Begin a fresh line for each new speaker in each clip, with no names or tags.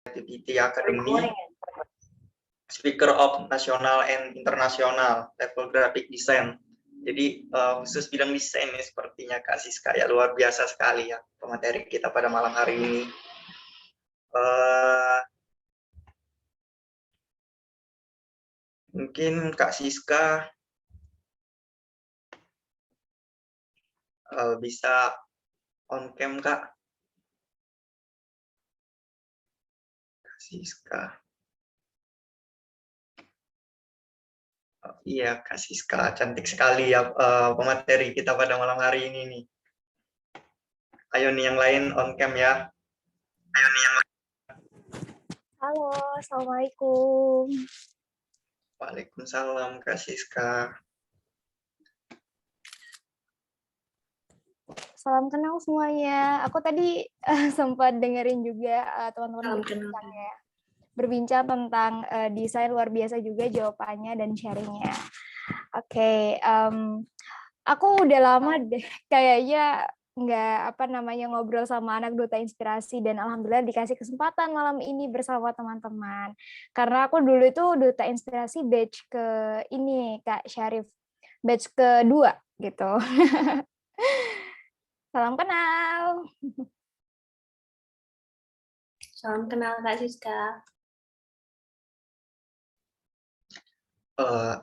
Creativity Academy, Speaker of National and International Level Graphic Design. Jadi khusus bidang desain ini sepertinya Kak Siska ya, luar biasa sekali ya pemateri kita pada malam hari ini. Mungkin Kak Siska bisa on cam Kak. Siska. Iya, Kak Siska, cantik sekali ya pemateri kita pada malam hari ini nih. Ayo nih yang lain on cam ya. Ayo nih yang lain.
Halo, Assalamualaikum.
Waalaikumsalam, Kak Siska.
Salam kenal semuanya. Aku tadi sempat dengerin juga teman-teman berbincang tentang desain, luar biasa juga jawabannya dan sharingnya. Oke, aku udah lama deh kayaknya nggak ngobrol sama anak Duta Inspirasi, dan alhamdulillah dikasih kesempatan malam ini bersama teman-teman. Karena aku dulu itu Duta Inspirasi batch ke ini Kak Syarif, batch kedua gitu. Salam kenal.
Salam kenal Kak Siska.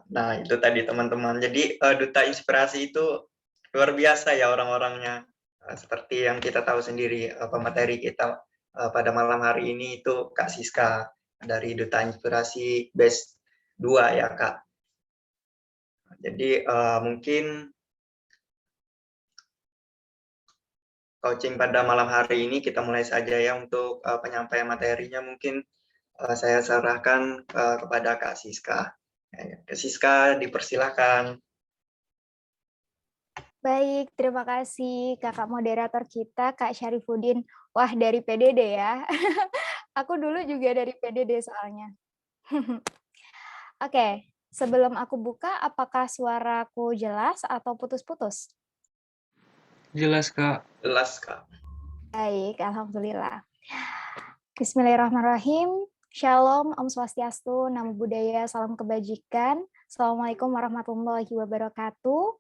Nah, itu tadi teman-teman. Jadi Duta Inspirasi itu luar biasa ya orang-orangnya. Seperti yang kita tahu sendiri, pemateri kita pada malam hari ini itu Kak Siska dari Duta Inspirasi Batch 2 ya Kak. Jadi mungkin coaching pada malam hari ini kita mulai saja ya untuk penyampaian materinya. Mungkin saya serahkan kepada Kak Siska. Kak Siska, dipersilakan.
Baik, terima kasih kakak moderator kita, Kak Syarifuddin. Wah, dari PDD ya. Aku dulu juga dari PDD soalnya. Oke, sebelum aku buka, apakah suaraku jelas atau putus-putus?
Jelas, Kak.
Jelas, Kak.
Baik, alhamdulillah. Bismillahirrahmanirrahim. Shalom, Om Swastiastu, Namo Buddhaya, Salam Kebajikan. Assalamualaikum warahmatullahi wabarakatuh.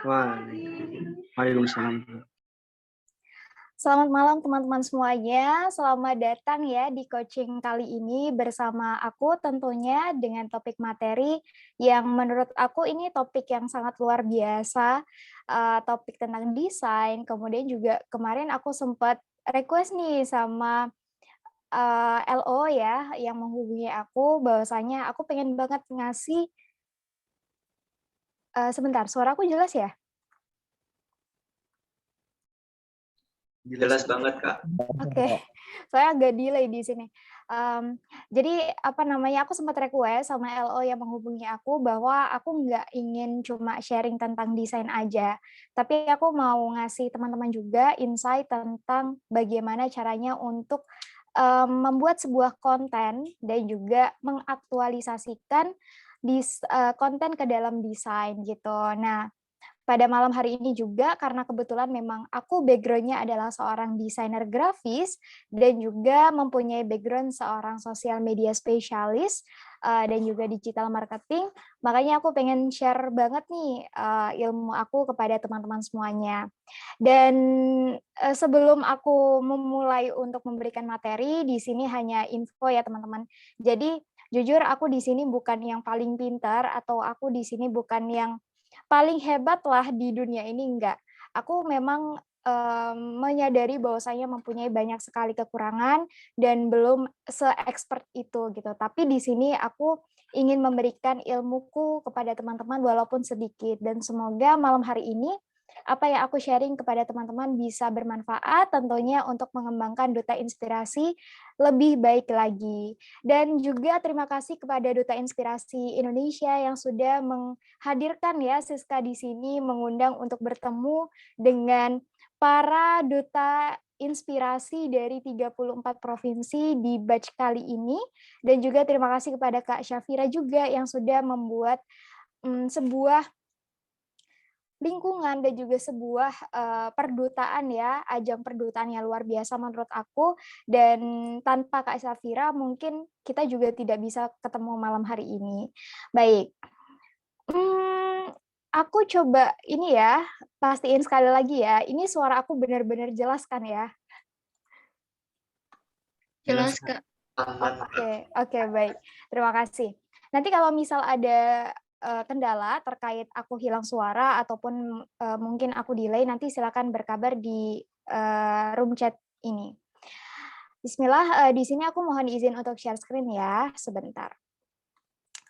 Waalaikumsalam.
Selamat malam teman-teman semuanya, selamat datang ya di coaching kali ini bersama aku tentunya dengan topik materi yang menurut aku ini topik yang sangat luar biasa, topik tentang desain. Kemudian juga kemarin aku sempat request nih sama LO ya yang menghubungi aku bahwasanya aku pengen banget ngasih, sebentar suara aku jelas ya?
Jelas banget, Kak.
Oke, saya agak delay di sini. Jadi aku sempat request sama LO yang menghubungi aku bahwa aku nggak ingin cuma sharing tentang desain aja, tapi aku mau ngasih teman-teman juga insight tentang bagaimana caranya untuk membuat sebuah konten dan juga mengaktualisasikan konten ke dalam desain gitu. Nah, pada malam hari ini juga karena kebetulan memang aku background-nya adalah seorang desainer grafis dan juga mempunyai background seorang sosial media spesialis dan juga digital marketing, makanya aku pengen share banget nih ilmu aku kepada teman-teman semuanya. Dan sebelum aku memulai untuk memberikan materi, di sini hanya info ya teman-teman. Jadi jujur aku di sini bukan yang paling pintar atau aku di sini bukan yang paling hebat lah di dunia ini, enggak. Aku memang menyadari bahwasanya mempunyai banyak sekali kekurangan dan belum se-expert itu gitu. Tapi di sini aku ingin memberikan ilmuku kepada teman-teman walaupun sedikit, dan semoga malam hari ini apa yang aku sharing kepada teman-teman bisa bermanfaat tentunya untuk mengembangkan Duta Inspirasi lebih baik lagi. Dan juga terima kasih kepada Duta Inspirasi Indonesia yang sudah menghadirkan ya Siska di sini, mengundang untuk bertemu dengan para duta inspirasi dari 34 provinsi di batch kali ini. Dan juga terima kasih kepada Kak Syafira juga yang sudah membuat sebuah lingkungan dan juga sebuah perdutaan ya, ajang perdutaan yang luar biasa menurut aku, dan tanpa Kak Safira mungkin kita juga tidak bisa ketemu malam hari ini. Baik, aku coba ini ya, pastiin sekali lagi ya, ini suara aku benar-benar jelas kan ya?
Jelas, Kak.
Aman.
Oke, baik. Terima kasih. Nanti kalau misal ada kendala terkait aku hilang suara ataupun mungkin aku delay, nanti silakan berkabar di room chat ini. Bismillah, di sini aku mohon izin untuk share screen ya, sebentar.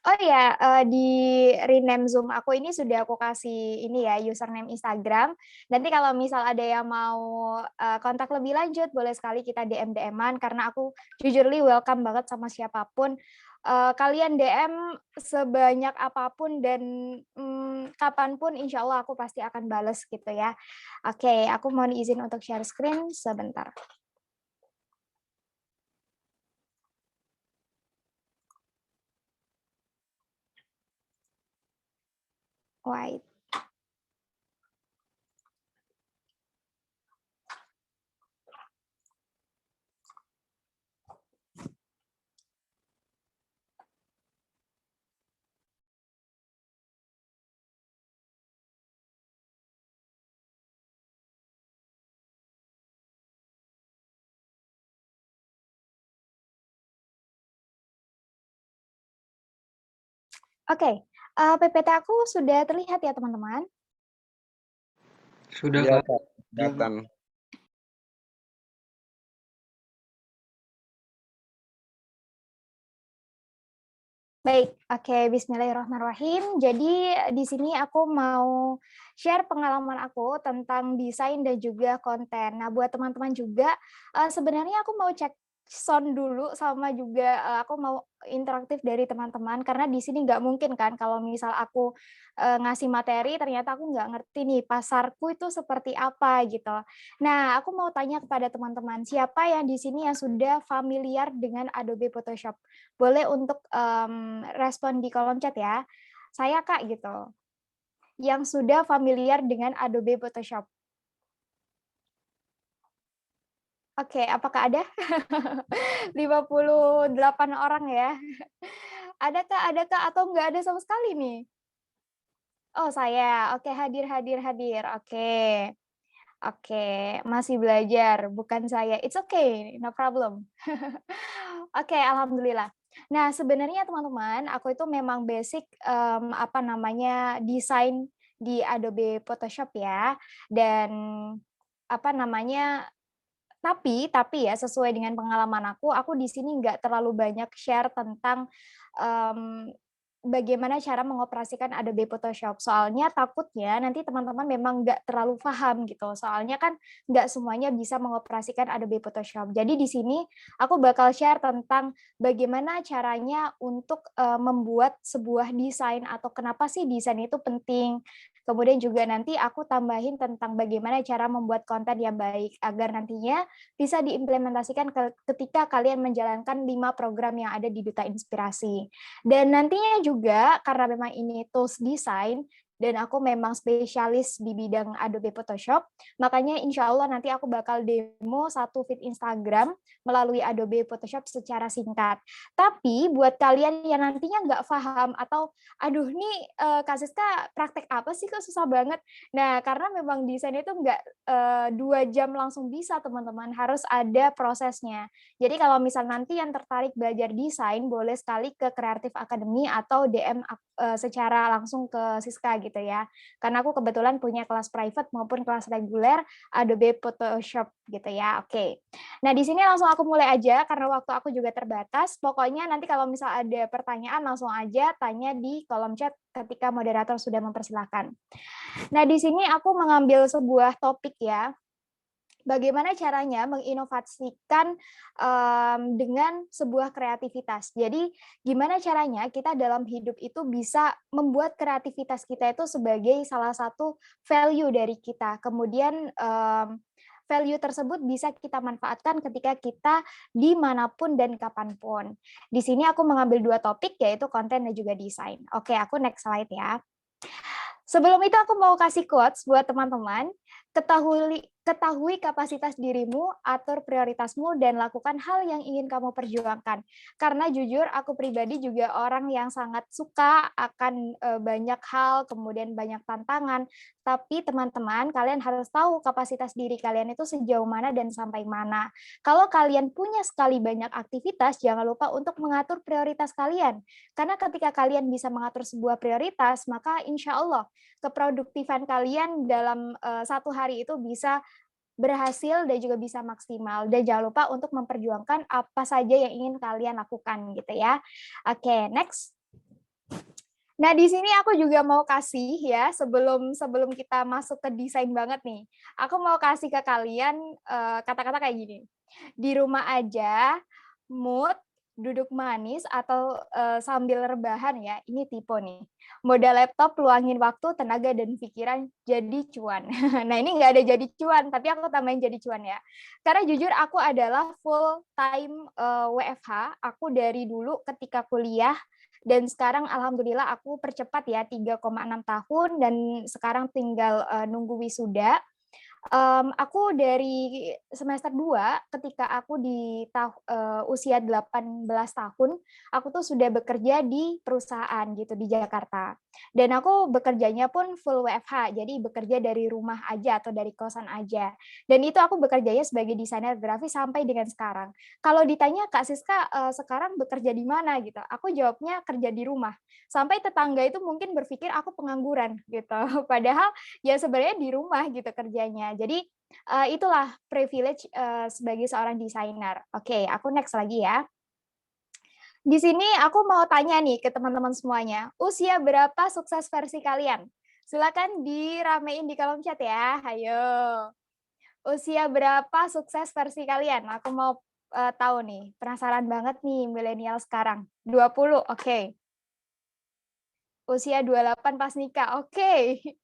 Oh ya, di rename Zoom aku ini sudah aku kasih ini ya, username Instagram. Nanti kalau misal ada yang mau kontak lebih lanjut, boleh sekali kita DM-DM-an, karena aku jujurly welcome banget sama siapapun. Kalian DM sebanyak apapun dan kapanpun, insya Allah aku pasti akan bales gitu ya. Oke, aku mohon izin untuk share screen sebentar. Wait. Oke, PPT aku sudah terlihat ya teman-teman?
Sudah,
Iya,
Kak.
Kak. Kelihatan.
Baik, oke, bismillahirrahmanirrahim. Jadi di sini aku mau share pengalaman aku tentang desain dan juga konten. Nah, buat teman-teman juga, sebenarnya aku mau cek sound dulu sama juga aku mau interaktif dari teman-teman, karena di sini nggak mungkin kan kalau misal aku ngasih materi ternyata aku nggak ngerti nih pasarku itu seperti apa gitu. Nah, aku mau tanya kepada teman-teman, siapa yang di sini yang sudah familiar dengan Adobe Photoshop? Boleh untuk respon di kolom chat ya. Saya Kak gitu, yang sudah familiar dengan Adobe Photoshop. Oke, apakah ada? 58 orang ya. Ada Kak? Atau nggak ada sama sekali nih? Oh, saya. Oke, hadir. Oke. Oke, masih belajar, bukan saya. It's okay, no problem. Oke, alhamdulillah. Nah, sebenarnya teman-teman, aku itu memang basic apa namanya desain di Adobe Photoshop ya. Dan apa namanya tapi ya sesuai dengan pengalaman aku di sini nggak terlalu banyak share tentang mmm, bagaimana cara mengoperasikan Adobe Photoshop. Soalnya takutnya nanti teman-teman memang nggak terlalu paham gitu. Soalnya kan nggak semuanya bisa mengoperasikan Adobe Photoshop. Jadi di sini aku bakal share tentang bagaimana caranya untuk membuat sebuah desain atau kenapa sih desain itu penting. Kemudian juga nanti aku tambahin tentang bagaimana cara membuat konten yang baik agar nantinya bisa diimplementasikan ketika kalian menjalankan 5 program yang ada di Duta Inspirasi. Dan nantinya juga karena memang ini tools design dan aku memang spesialis di bidang Adobe Photoshop, makanya insya Allah nanti aku bakal demo satu feed Instagram melalui Adobe Photoshop secara singkat. Tapi buat kalian yang nantinya nggak paham atau aduh nih Kak Siska praktek apa sih kok susah banget. Nah, karena memang desain itu nggak 2 jam langsung bisa teman-teman, harus ada prosesnya. Jadi kalau misal nanti yang tertarik belajar desain, boleh sekali ke Creative Academy atau DM secara langsung ke Siska gitu ya. Karena aku kebetulan punya kelas private maupun kelas reguler Adobe Photoshop gitu ya. Oke. Nah, di sini langsung aku mulai aja karena waktu aku juga terbatas. Pokoknya nanti kalau misal ada pertanyaan langsung aja tanya di kolom chat ketika moderator sudah mempersilahkan. Nah, di sini aku mengambil sebuah topik ya. Bagaimana caranya menginovasikan dengan sebuah kreativitas. Jadi, gimana caranya kita dalam hidup itu bisa membuat kreativitas kita itu sebagai salah satu value dari kita. Kemudian value tersebut bisa kita manfaatkan ketika kita dimanapun dan kapanpun. Di sini aku mengambil 2 topik, yaitu konten dan juga desain. Oke, aku next slide ya. Sebelum itu aku mau kasih quotes buat teman-teman. Ketahui kapasitas dirimu, atur prioritasmu, dan lakukan hal yang ingin kamu perjuangkan. Karena jujur, aku pribadi juga orang yang sangat suka akan banyak hal, kemudian banyak tantangan. Tapi teman-teman, kalian harus tahu kapasitas diri kalian itu sejauh mana dan sampai mana. Kalau kalian punya sekali banyak aktivitas, jangan lupa untuk mengatur prioritas kalian. Karena ketika kalian bisa mengatur sebuah prioritas, maka insya Allah keproduktifan kalian dalam satu hari itu bisa berhasil dan juga bisa maksimal. Dan jangan lupa untuk memperjuangkan apa saja yang ingin kalian lakukan gitu ya. Oke, next. Nah, di sini aku juga mau kasih ya, sebelum kita masuk ke desain banget nih. Aku mau kasih ke kalian kata-kata kayak gini. Di rumah aja, mood, duduk manis, atau sambil rebahan ya, ini tipe nih. Modal laptop, luangin waktu, tenaga, dan pikiran jadi cuan. Nah, ini nggak ada jadi cuan, tapi aku tambahin jadi cuan ya. Karena jujur aku adalah full time WFH, aku dari dulu ketika kuliah, dan sekarang alhamdulillah aku percepat ya 3,6 tahun dan sekarang tinggal nunggu wisuda. Aku dari semester 2 ketika aku di usia 18 tahun, aku tuh sudah bekerja di perusahaan gitu di Jakarta. Dan aku bekerjanya pun full WFH, jadi bekerja dari rumah aja atau dari kosan aja. Dan itu aku bekerjanya sebagai desainer grafis sampai dengan sekarang. Kalau ditanya Kak Siska sekarang bekerja di mana gitu, aku jawabnya kerja di rumah. Sampai tetangga itu mungkin berpikir aku pengangguran gitu. Padahal ya sebenarnya di rumah gitu kerjanya. Jadi itulah privilege sebagai seorang desainer. Oke, aku next lagi ya. Di sini aku mau tanya nih ke teman-teman semuanya. Usia berapa sukses versi kalian? Silakan diramein di kolom chat ya. Ayo. Usia berapa sukses versi kalian? Aku mau tahu nih. Penasaran banget nih milenial sekarang. 20, oke. Usia 28 pas nikah, oke.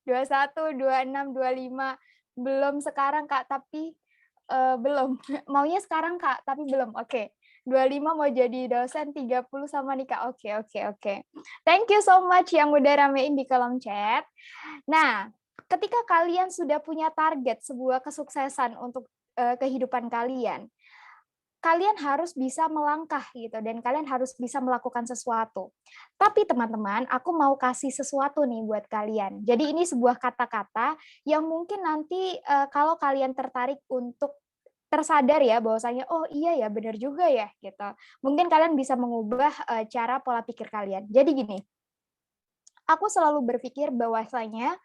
21, 26, 25, belum sekarang Kak, tapi belum. Maunya sekarang Kak, tapi belum, oke. 25 mau jadi dosen, 30 sama nikah, oke, oke, oke. Thank you so much yang udah ramein di kolom chat. Nah, ketika kalian sudah punya target sebuah kesuksesan untuk kehidupan kalian, kalian harus bisa melangkah gitu dan kalian harus bisa melakukan sesuatu. Tapi teman-teman, aku mau kasih sesuatu nih buat kalian. Jadi ini sebuah kata-kata yang mungkin nanti kalau kalian tertarik untuk tersadar ya bahwasanya oh iya ya benar juga ya gitu. Mungkin kalian bisa mengubah cara pola pikir kalian. Jadi gini, aku selalu berpikir bahwasanya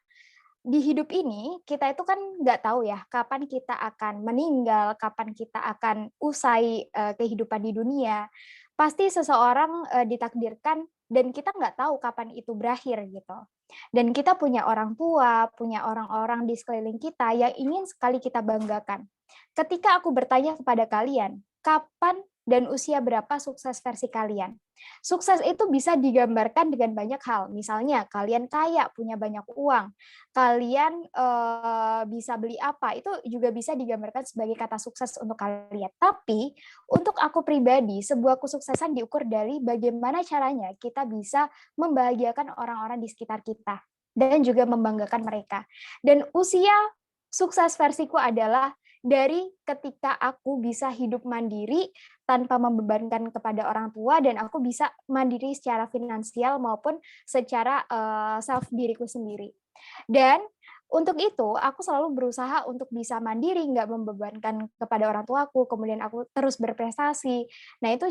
di hidup ini kita itu kan nggak tahu ya kapan kita akan meninggal, kapan kita akan usai kehidupan di dunia. Pasti seseorang ditakdirkan dan kita nggak tahu kapan itu berakhir gitu. Dan kita punya orang tua, punya orang-orang di sekeliling kita yang ingin sekali kita banggakan. Ketika aku bertanya kepada kalian, kapan dan usia berapa sukses versi kalian? Sukses itu bisa digambarkan dengan banyak hal. Misalnya kalian kaya, punya banyak uang, kalian bisa beli apa, itu juga bisa digambarkan sebagai kata sukses untuk kalian. Tapi untuk aku pribadi, sebuah kesuksesan diukur dari bagaimana caranya kita bisa membahagiakan orang-orang di sekitar kita dan juga membanggakan mereka. Dan usia sukses versiku adalah dari ketika aku bisa hidup mandiri tanpa membebankan kepada orang tua dan aku bisa mandiri secara finansial maupun secara self diriku sendiri. Dan untuk itu, aku selalu berusaha untuk bisa mandiri, nggak membebankan kepada orang tuaku, kemudian aku terus berprestasi. Nah, itu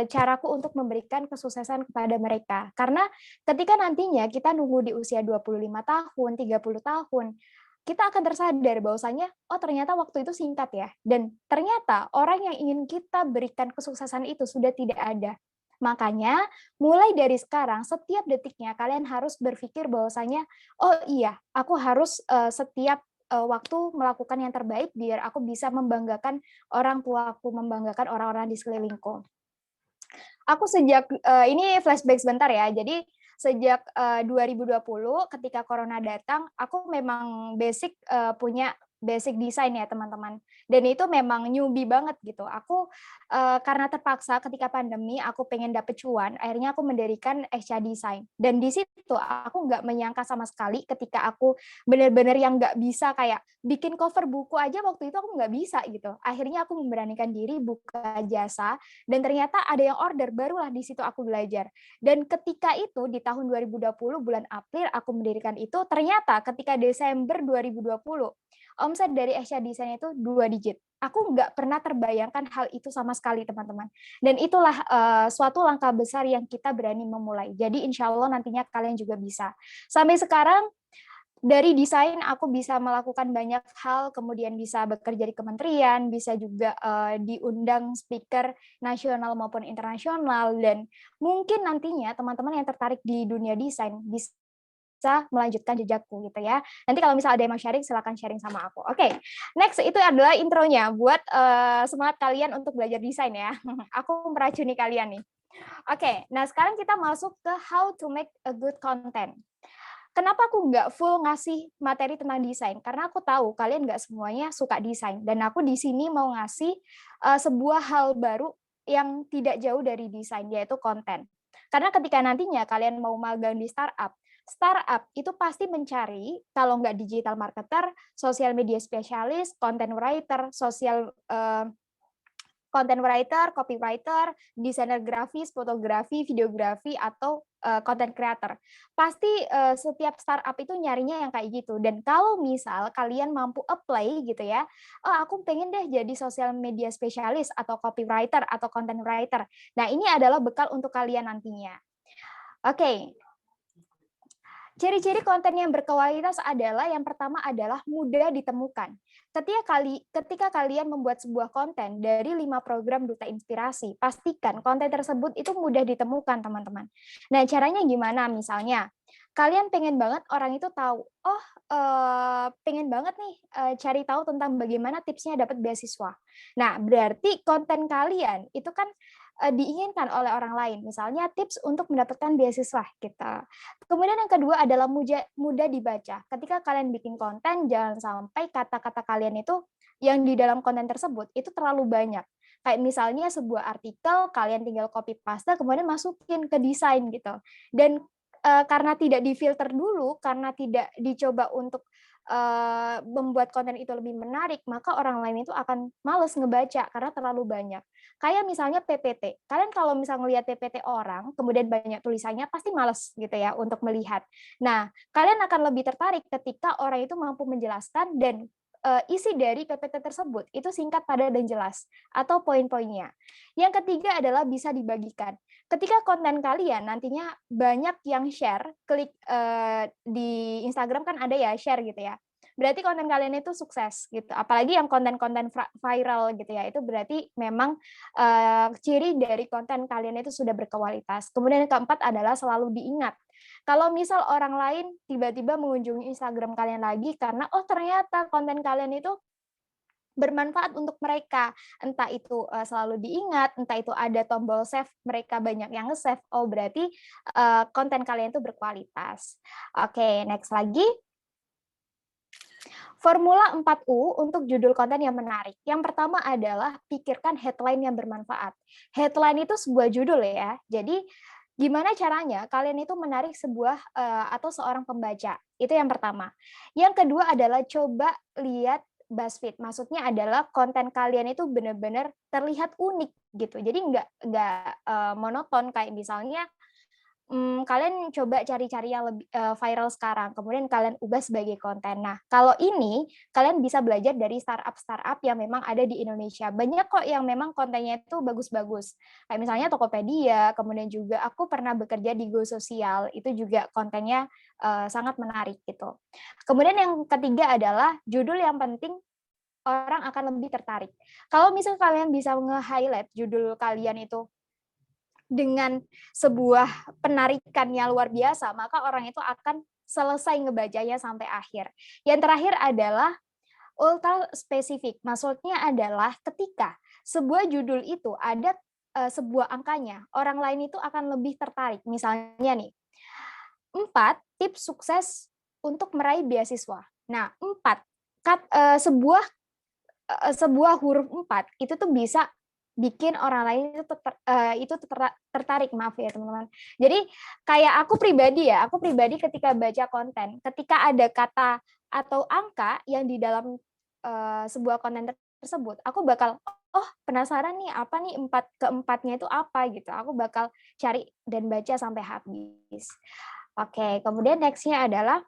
caraku untuk memberikan kesuksesan kepada mereka. Karena ketika nantinya kita nunggu di usia 25 tahun, 30 tahun, kita akan tersadar bahwasanya, oh ternyata waktu itu singkat ya. Dan ternyata orang yang ingin kita berikan kesuksesan itu sudah tidak ada. Makanya, mulai dari sekarang, setiap detiknya kalian harus berpikir bahwasanya, oh iya, aku harus setiap waktu melakukan yang terbaik biar aku bisa membanggakan orang tuaku, membanggakan orang-orang di sekelilingku. Aku sejak, ini flashback sebentar ya, jadi sejak 2020 ketika corona datang, aku memang basic punya basic design ya teman-teman. Dan itu memang newbie banget gitu. Aku karena terpaksa ketika pandemi aku pengen dapet cuan, akhirnya aku mendirikan Escha Design. Dan di situ aku nggak menyangka sama sekali ketika aku benar-benar yang nggak bisa kayak bikin cover buku aja waktu itu aku nggak bisa gitu. Akhirnya aku memberanikan diri buka jasa dan ternyata ada yang order, barulah di situ aku belajar. Dan ketika itu di tahun 2020 bulan April aku mendirikan itu, ternyata ketika Desember 2020 omset dari Escha Design itu 2 digit. Aku nggak pernah terbayangkan hal itu sama sekali, teman-teman. Dan itulah suatu langkah besar yang kita berani memulai. Jadi insya Allah nantinya kalian juga bisa. Sampai sekarang, dari desain aku bisa melakukan banyak hal, kemudian bisa bekerja di kementerian, bisa juga diundang speaker nasional maupun internasional, dan mungkin nantinya teman-teman yang tertarik di dunia desain bisa melanjutkan jejakku gitu ya. Nanti kalau misalnya ada yang mau sharing, silakan sharing sama aku. Oke, next itu adalah intronya buat semangat kalian untuk belajar desain ya. Aku meracuni kalian nih. Oke, nah sekarang kita masuk ke how to make a good content. Kenapa aku nggak full ngasih materi tentang desain? Karena aku tahu kalian nggak semuanya suka desain. Dan aku di sini mau ngasih sebuah hal baru yang tidak jauh dari desain, yaitu konten. Karena ketika nantinya kalian mau magang di startup itu pasti mencari, kalau nggak digital marketer, social media specialist, content writer, content writer, copywriter, desainer grafis, fotografi, videografi, atau content creator. Pasti setiap startup itu nyarinya yang kayak gitu. Dan kalau misal kalian mampu apply gitu ya, oh aku pengen deh jadi social media specialist atau copywriter atau content writer. Nah ini adalah bekal untuk kalian nantinya. Oke. Ciri-ciri konten yang berkualitas adalah yang pertama adalah mudah ditemukan. Ketika kalian membuat sebuah konten dari 5 program Duta Inspirasi, pastikan konten tersebut itu mudah ditemukan, teman-teman. Nah, caranya gimana? Misalnya, kalian pengen banget orang itu tahu, pengen banget nih cari tahu tentang bagaimana tipsnya dapat beasiswa. Nah, berarti konten kalian itu kan diinginkan oleh orang lain, misalnya tips untuk mendapatkan beasiswa gitu. Kemudian yang kedua adalah mudah dibaca. Ketika kalian bikin konten, jangan sampai kata-kata kalian itu yang di dalam konten tersebut itu terlalu banyak. Kayak misalnya sebuah artikel, kalian tinggal copy paste, kemudian masukin ke desain gitu. Dan karena tidak difilter dulu, karena tidak dicoba untuk membuat konten itu lebih menarik, maka orang lain itu akan males ngebaca karena terlalu banyak. Kayak misalnya PPT. Kalian kalau misalnya ngelihat PPT orang, kemudian banyak tulisannya, pasti males gitu ya untuk melihat. Nah, kalian akan lebih tertarik ketika orang itu mampu menjelaskan dan isi dari PPT tersebut itu singkat, padat, dan jelas, atau poin-poinnya. Yang ketiga adalah bisa dibagikan. Ketika konten kalian nantinya banyak yang share, klik di Instagram kan ada ya share gitu ya. Berarti konten kalian itu sukses gitu. Apalagi yang konten-konten viral gitu ya. Itu berarti memang ciri dari konten kalian itu sudah berkualitas. Kemudian yang keempat adalah selalu diingat. Kalau misal orang lain tiba-tiba mengunjungi Instagram kalian lagi karena oh ternyata konten kalian itu bermanfaat untuk mereka, entah itu selalu diingat, entah itu ada tombol save, mereka banyak yang nge-save, oh berarti konten kalian itu berkualitas. Oke, next lagi. Formula 4U untuk judul konten yang menarik. Yang pertama adalah pikirkan headline yang bermanfaat. Headline itu sebuah judul ya, jadi gimana caranya kalian itu menarik sebuah atau seorang pembaca. Itu yang pertama. Yang kedua adalah coba lihat BuzzFeed. Maksudnya adalah konten kalian itu benar-benar terlihat unik gitu. Jadi nggak monoton kayak misalnya kalian coba cari-cari yang lebih viral sekarang, kemudian kalian ubah sebagai konten. Nah, kalau ini kalian bisa belajar dari startup yang memang ada di Indonesia. Banyak kok yang memang kontennya itu bagus-bagus. Kayak misalnya Tokopedia, kemudian juga aku pernah bekerja di Go Sosial, itu juga kontennya sangat menarik gitu. Kemudian yang ketiga adalah judul yang penting orang akan lebih tertarik. Kalau misal kalian bisa nge-highlight judul kalian itu dengan sebuah penarikannya luar biasa, maka orang itu akan selesai ngebacanya sampai akhir. Yang terakhir adalah ultra spesifik. Maksudnya adalah ketika sebuah judul itu ada sebuah angkanya, orang lain itu akan lebih tertarik. Misalnya nih, 4 tips sukses untuk meraih beasiswa. Nah, 4 sebuah huruf 4 itu tuh bisa bikin orang lain itu tertarik, maaf ya teman-teman. Jadi kayak aku pribadi ketika baca konten, ketika ada kata atau angka yang di dalam sebuah konten tersebut, aku bakal penasaran nih apa nih keempatnya itu apa gitu. Aku bakal cari dan baca sampai habis. Oke, kemudian nextnya adalah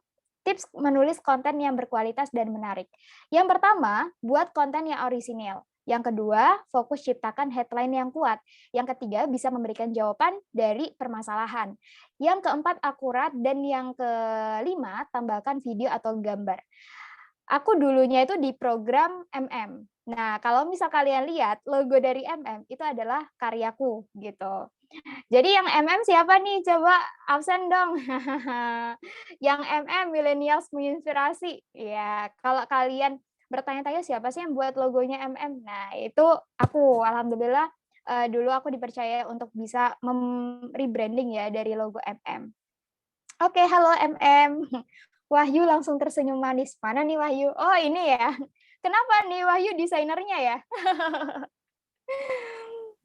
tips menulis konten yang berkualitas dan menarik. Yang pertama, buat konten yang orisinil. Yang kedua, fokus ciptakan headline yang kuat. Yang ketiga, bisa memberikan jawaban dari permasalahan. Yang keempat, akurat. Dan yang kelima, tambahkan video atau gambar. Aku dulunya itu di program MM. Nah, kalau misal kalian lihat, logo dari MM itu adalah karyaku gitu. Jadi yang MM siapa nih? Coba absen dong. Yang MM millennials menginspirasi. Ya, kalau kalian bertanya-tanya siapa sih yang buat logonya MM? Nah, itu aku. Alhamdulillah dulu aku dipercaya untuk bisa rebranding ya dari logo MM. Oke, halo MM. Wahyu langsung tersenyum manis. Mana nih Wahyu? Oh, ini ya. Kenapa nih Wahyu desainernya ya?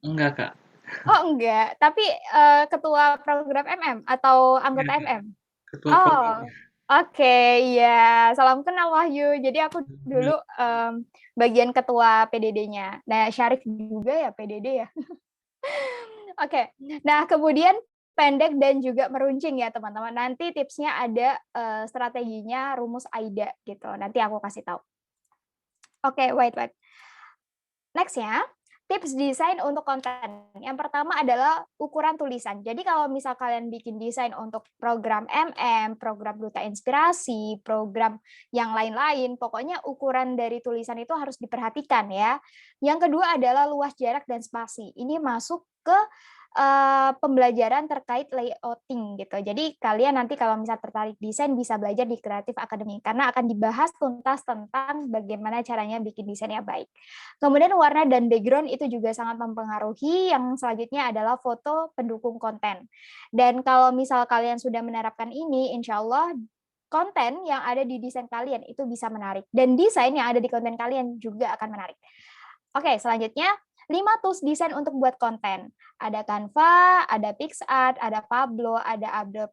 Enggak, Kak.
Oh, enggak. Tapi ketua program MM atau anggota
Iya, Kak.
MM?
Ketua program.
Oh, oke, ya. Salam kenal Wahyu. Jadi aku dulu bagian ketua PDD-nya. Nah, Syarif juga ya PDD ya. Oke. Nah, kemudian pendek dan juga meruncing ya teman-teman. Nanti tipsnya ada strateginya rumus AIDA gitu. Nanti aku kasih tahu. Oke, wait. Next-nya, tips desain untuk konten. Yang pertama adalah ukuran tulisan. Jadi kalau misal kalian bikin desain untuk program MM, program Duta Inspirasi, program yang lain-lain, pokoknya ukuran dari tulisan itu harus diperhatikan ya. Yang kedua adalah luas jarak dan spasi. Ini masuk ke pembelajaran terkait layouting gitu. Jadi kalian nanti kalau misal tertarik desain bisa belajar di Creative Academy karena akan dibahas tuntas tentang bagaimana caranya bikin desain yang baik. Kemudian warna dan background itu juga sangat mempengaruhi. Yang selanjutnya adalah foto pendukung konten. Dan kalau misal kalian sudah menerapkan ini, insya Allah konten yang ada di desain kalian itu bisa menarik. Dan desain yang ada di konten kalian juga akan menarik. Oke, selanjutnya 5 tools desain untuk buat konten. Ada Canva, ada PixArt, ada Pablo, ada Adobe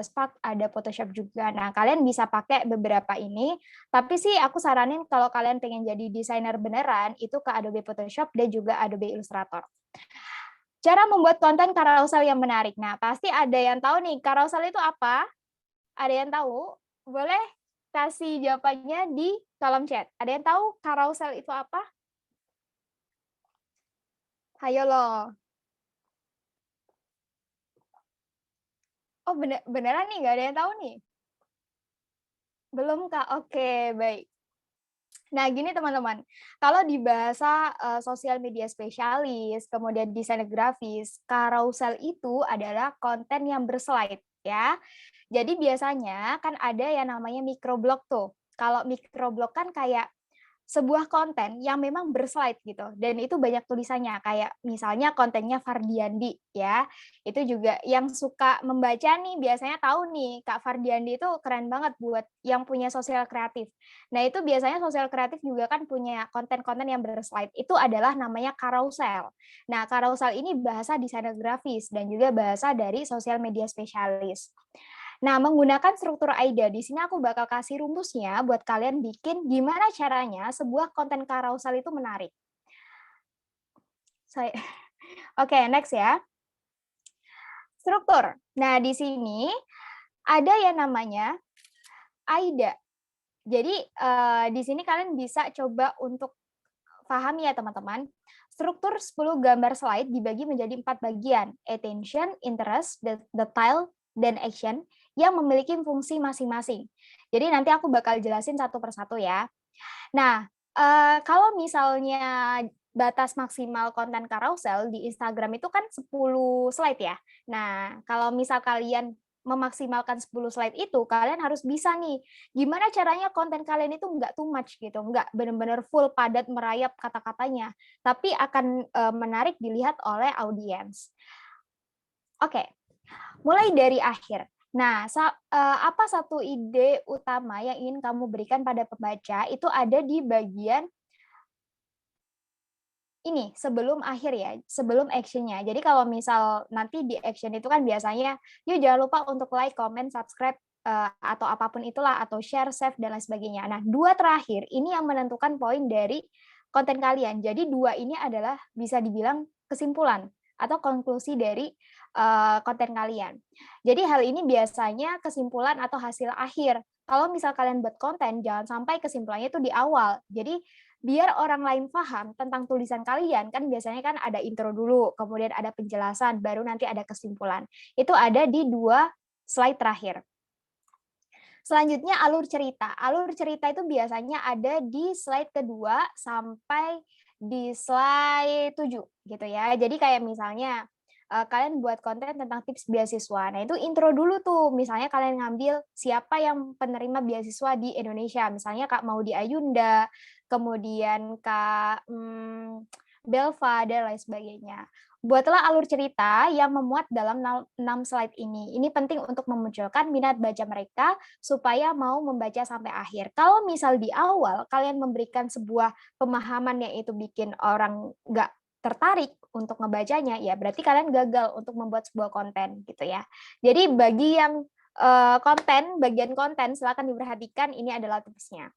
Spark, ada Photoshop juga. Nah, kalian bisa pakai beberapa ini. Tapi sih aku saranin kalau kalian pengen jadi desainer beneran, itu ke Adobe Photoshop dan juga Adobe Illustrator. Cara membuat konten carousel yang menarik. Nah, pasti ada yang tahu nih, carousel itu apa? Ada yang tahu? Boleh kasih jawabannya di kolom chat. Ada yang tahu carousel itu apa? Hayo loh. Oh, beneran nih, nggak ada yang tahu nih? Belum, Kak? Oke, baik. Nah, gini teman-teman, kalau di bahasa sosial media spesialis, kemudian desainer grafis, carousel itu adalah konten yang berslide, ya. Jadi biasanya kan ada yang namanya microblog tuh. Kalau microblog kan kayak sebuah konten yang memang berslide gitu dan itu banyak tulisannya kayak misalnya kontennya Fardiandi ya. Itu juga yang suka membaca nih biasanya tahu nih Kak Fardiandi itu keren banget buat yang punya sosial kreatif. Nah, itu biasanya sosial kreatif juga kan punya konten-konten yang berslide. Itu adalah namanya carousel. Nah, carousel ini bahasa desainer grafis dan juga bahasa dari sosial media spesialis. Nah, menggunakan struktur AIDA, di sini aku bakal kasih rumusnya buat kalian bikin gimana caranya sebuah konten carousel itu menarik. Oke, next ya. Struktur. Nah, di sini ada yang namanya AIDA. Jadi, di sini kalian bisa coba untuk pahami ya, teman-teman. Struktur 10 gambar slide dibagi menjadi 4 bagian, attention, interest, detail, dan action, yang memiliki fungsi masing-masing. Jadi nanti aku bakal jelasin satu persatu ya. Nah, kalau misalnya batas maksimal konten carousel di Instagram itu kan 10 slide ya. Nah, kalau misal kalian memaksimalkan 10 slide itu, kalian harus bisa nih, gimana caranya konten kalian itu nggak too much gitu, nggak benar-benar full padat merayap kata-katanya, tapi akan menarik dilihat oleh audiens. Oke, mulai dari akhir. Nah, apa satu ide utama yang ingin kamu berikan pada pembaca itu ada di bagian ini, sebelum akhir ya, sebelum action-nya. Jadi kalau misal nanti di action itu kan biasanya, yuk jangan lupa untuk like, comment, subscribe, atau apapun itulah, atau share, save, dan lain sebagainya. Nah, 2 terakhir ini yang menentukan poin dari konten kalian. Jadi 2 ini adalah bisa dibilang kesimpulan atau konklusi dari konten kalian. Jadi hal ini biasanya kesimpulan atau hasil akhir. Kalau misal kalian buat konten, jangan sampai kesimpulannya itu di awal. Jadi biar orang lain paham tentang tulisan kalian, kan biasanya kan ada intro dulu, kemudian ada penjelasan, baru nanti ada kesimpulan. Itu ada di 2 slide terakhir. Selanjutnya alur cerita. Alur cerita itu biasanya ada di slide kedua sampai di slide 7 gitu ya. Jadi kayak misalnya kalian buat konten tentang tips beasiswa. Nah, itu intro dulu tuh. Misalnya kalian ngambil siapa yang penerima beasiswa di Indonesia. Misalnya Kak Maudy Ayunda, kemudian Kak Belva, dan lain sebagainya. Buatlah alur cerita yang memuat dalam 6 slide ini. Ini penting untuk memunculkan minat baca mereka supaya mau membaca sampai akhir. Kalau misal di awal kalian memberikan sebuah pemahaman yang itu bikin orang nggak tertarik untuk ngebacanya, ya berarti kalian gagal untuk membuat sebuah konten gitu ya. Jadi bagi yang bagian konten silakan diperhatikan, ini adalah tipsnya.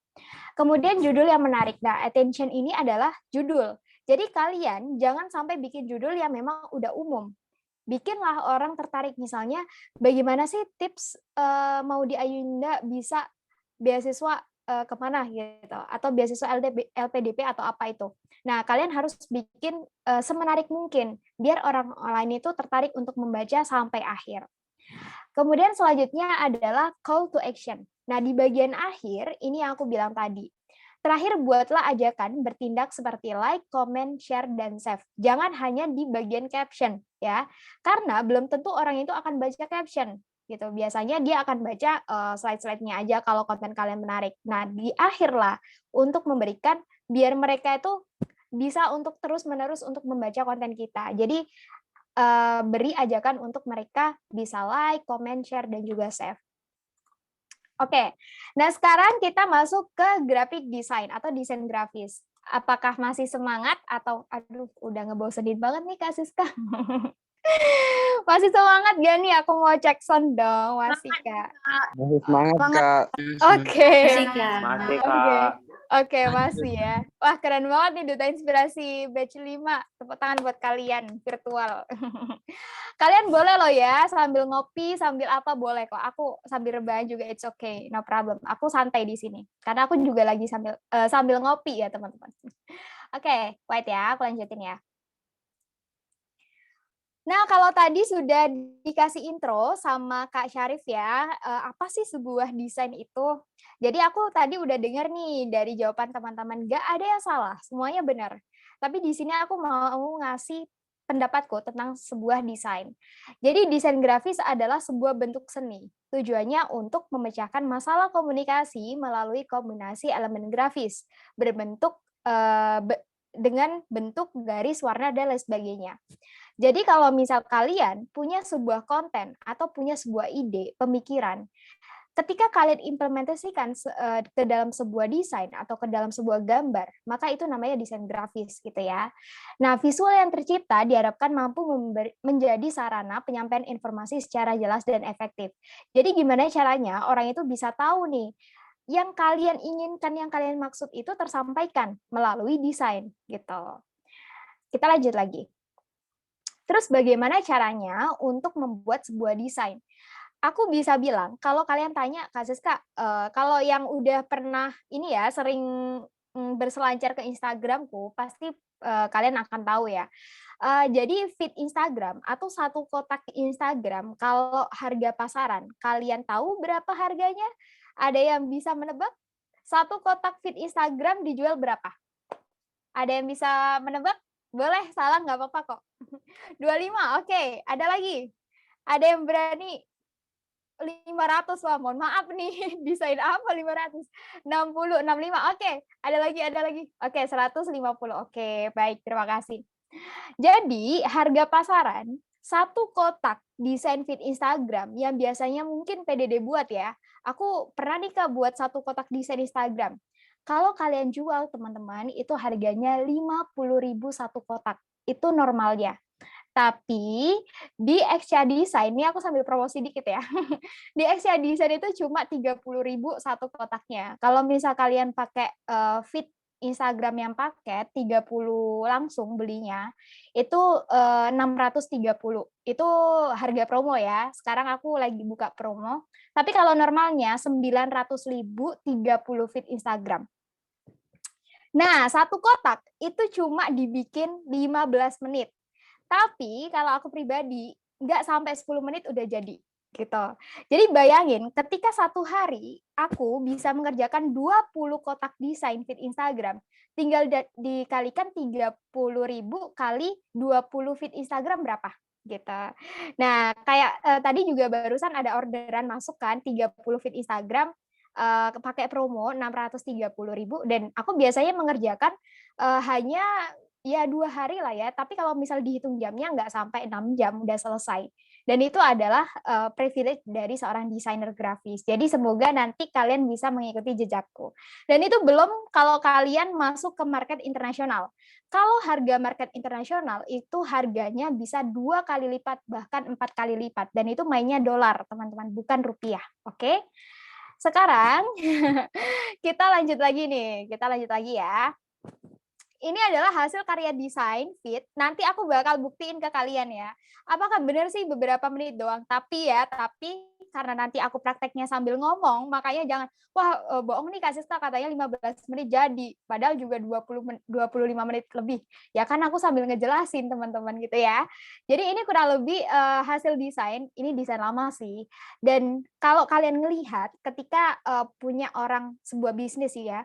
Kemudian judul yang menarik. Nah, attention ini adalah judul. Jadi kalian jangan sampai bikin judul yang memang udah umum. Bikinlah orang tertarik, misalnya bagaimana sih tips Maudy Ayunda bisa beasiswa kemana gitu, atau beasiswa LPDP atau apa itu. Nah, kalian harus bikin semenarik mungkin biar orang lain itu tertarik untuk membaca sampai akhir. Kemudian selanjutnya adalah call to action. Nah, di bagian akhir ini yang aku bilang tadi. Terakhir, buatlah ajakan bertindak seperti like, comment, share, dan save. Jangan hanya di bagian caption ya, karena belum tentu orang itu akan baca caption gitu. Biasanya dia akan baca slide-slide-nya aja kalau konten kalian menarik. Nah, di akhirlah untuk memberikan biar mereka itu bisa untuk terus-menerus untuk membaca konten kita. Jadi beri ajakan untuk mereka bisa like, comment, share, dan juga save. Oke, nah sekarang kita masuk ke graphic design atau desain grafis. Apakah masih semangat atau aduh udah ngebosenin banget nih Kak Siska? Masih semangat gak nih? Aku mau cek sound dong, masih Kak.
Masih semangat, Kak.
Oke.
Masih, Kak.
Masih,
Oke.
Kak.
Oke, masih ya. Wah, keren banget nih Duta Inspirasi batch 5. Tepuk tangan buat kalian virtual. Kalian boleh loh ya sambil ngopi, sambil apa boleh kok. Aku sambil rebahan juga it's okay, no problem. Aku santai di sini. Karena aku juga lagi sambil ngopi ya, teman-teman. Oke, wait ya, aku lanjutin ya. Nah, kalau tadi sudah dikasih intro sama Kak Syarif ya, apa sih sebuah desain itu? Jadi aku tadi udah dengar nih dari jawaban teman-teman, nggak ada yang salah, semuanya benar. Tapi di sini aku mau ngasih pendapatku tentang sebuah desain. Jadi desain grafis adalah sebuah bentuk seni. Tujuannya untuk memecahkan masalah komunikasi melalui kombinasi elemen grafis, berbentuk dengan bentuk garis, warna, dan lain sebagainya. Jadi kalau misal kalian punya sebuah konten atau punya sebuah ide, pemikiran, ketika kalian implementasikan ke dalam sebuah desain atau ke dalam sebuah gambar, maka itu namanya desain grafis gitu ya. Nah, visual yang tercipta diharapkan mampu menjadi sarana penyampaian informasi secara jelas dan efektif. Jadi gimana caranya orang itu bisa tahu nih, yang kalian inginkan, yang kalian maksud itu tersampaikan melalui desain gitu. Kita lanjut lagi. Terus bagaimana caranya untuk membuat sebuah desain? Aku bisa bilang, kalau kalian tanya, Kak Siska, kalau yang udah pernah ini ya, sering berselancar ke Instagramku, pasti kalian akan tahu ya. Jadi feed Instagram atau satu kotak Instagram, kalau harga pasaran, kalian tahu berapa harganya? Ada yang bisa menebak? Satu kotak feed Instagram dijual berapa? Ada yang bisa menebak? Boleh, salah nggak apa-apa kok. 25, oke. Ada lagi? Ada yang berani? 500 lah, mohon maaf nih. Desain apa 500? 60, 65, oke. Ada lagi. Oke, 150. Oke, baik, terima kasih. Jadi, harga pasaran satu kotak desain feed Instagram yang biasanya mungkin PDD buat ya. Aku pernah nih Kak buat satu kotak desain Instagram. Kalau kalian jual teman-teman itu harganya 50.000 satu kotak. Itu normalnya. Tapi di Exia Design, ini aku sambil promosi dikit ya. Di Exia Design itu cuma 30.000 satu kotaknya. Kalau misal kalian pakai feed Instagram yang paket 30 langsung belinya, itu 630. Itu harga promo ya. Sekarang aku lagi buka promo. Tapi kalau normalnya 900.000 30 feed Instagram. Nah, satu kotak itu cuma dibikin 15 menit. Tapi kalau aku pribadi, nggak sampai 10 menit udah jadi. Gitu. Jadi bayangin, ketika satu hari aku bisa mengerjakan 20 kotak desain feed Instagram, tinggal dikalikan 30.000 kali 20 feed Instagram berapa? Gitu. Nah, kayak tadi juga barusan ada orderan masuk kan, 30 feed Instagram, pakai promo 630.000 dan aku biasanya mengerjakan hanya ya 2 hari lah ya, tapi kalau misal dihitung jamnya nggak sampai 6 jam udah selesai. Dan itu adalah privilege dari seorang desainer grafis. Jadi semoga nanti kalian bisa mengikuti jejakku. Dan itu belum kalau kalian masuk ke market internasional. Kalau harga market internasional itu harganya bisa 2 kali lipat bahkan 4 kali lipat. Dan itu mainnya dolar teman-teman, bukan rupiah. Oke? Sekarang kita lanjut lagi nih, kita lanjut lagi ya. Ini adalah hasil karya desain feed. Nanti aku bakal buktiin ke kalian ya. Apakah benar sih beberapa menit doang? Tapi karena nanti aku prakteknya sambil ngomong, makanya jangan, wah bohong nih Kak Siska katanya 15 menit jadi. Padahal juga 25 menit lebih. Ya kan aku sambil ngejelasin teman-teman gitu ya. Jadi ini kurang lebih hasil desain, ini desain lama sih. Dan kalau kalian ngelihat ketika punya orang sebuah bisnis sih ya,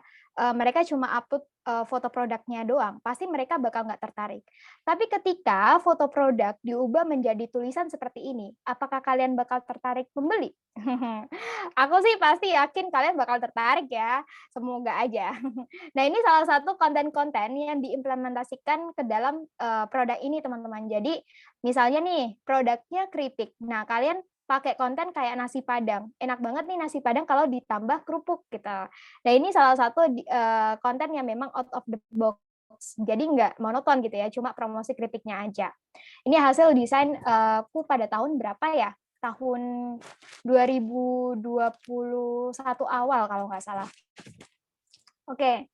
mereka cuma upload foto produknya doang, pasti mereka bakal nggak tertarik. Tapi ketika foto produk diubah menjadi tulisan seperti ini, apakah kalian bakal tertarik membeli? Aku sih pasti yakin kalian bakal tertarik ya, semoga aja. Nah ini salah satu konten-konten yang diimplementasikan ke dalam produk ini teman-teman. Jadi misalnya nih produknya keripik, nah kalian pakai konten kayak nasi padang. Enak banget nih nasi padang kalau ditambah kerupuk gitu. Nah, ini salah satu konten yang memang out of the box. Jadi nggak monoton gitu ya, cuma promosi keripiknya aja. Ini hasil desain ku pada tahun berapa ya? Tahun 2021 awal kalau nggak salah. Oke.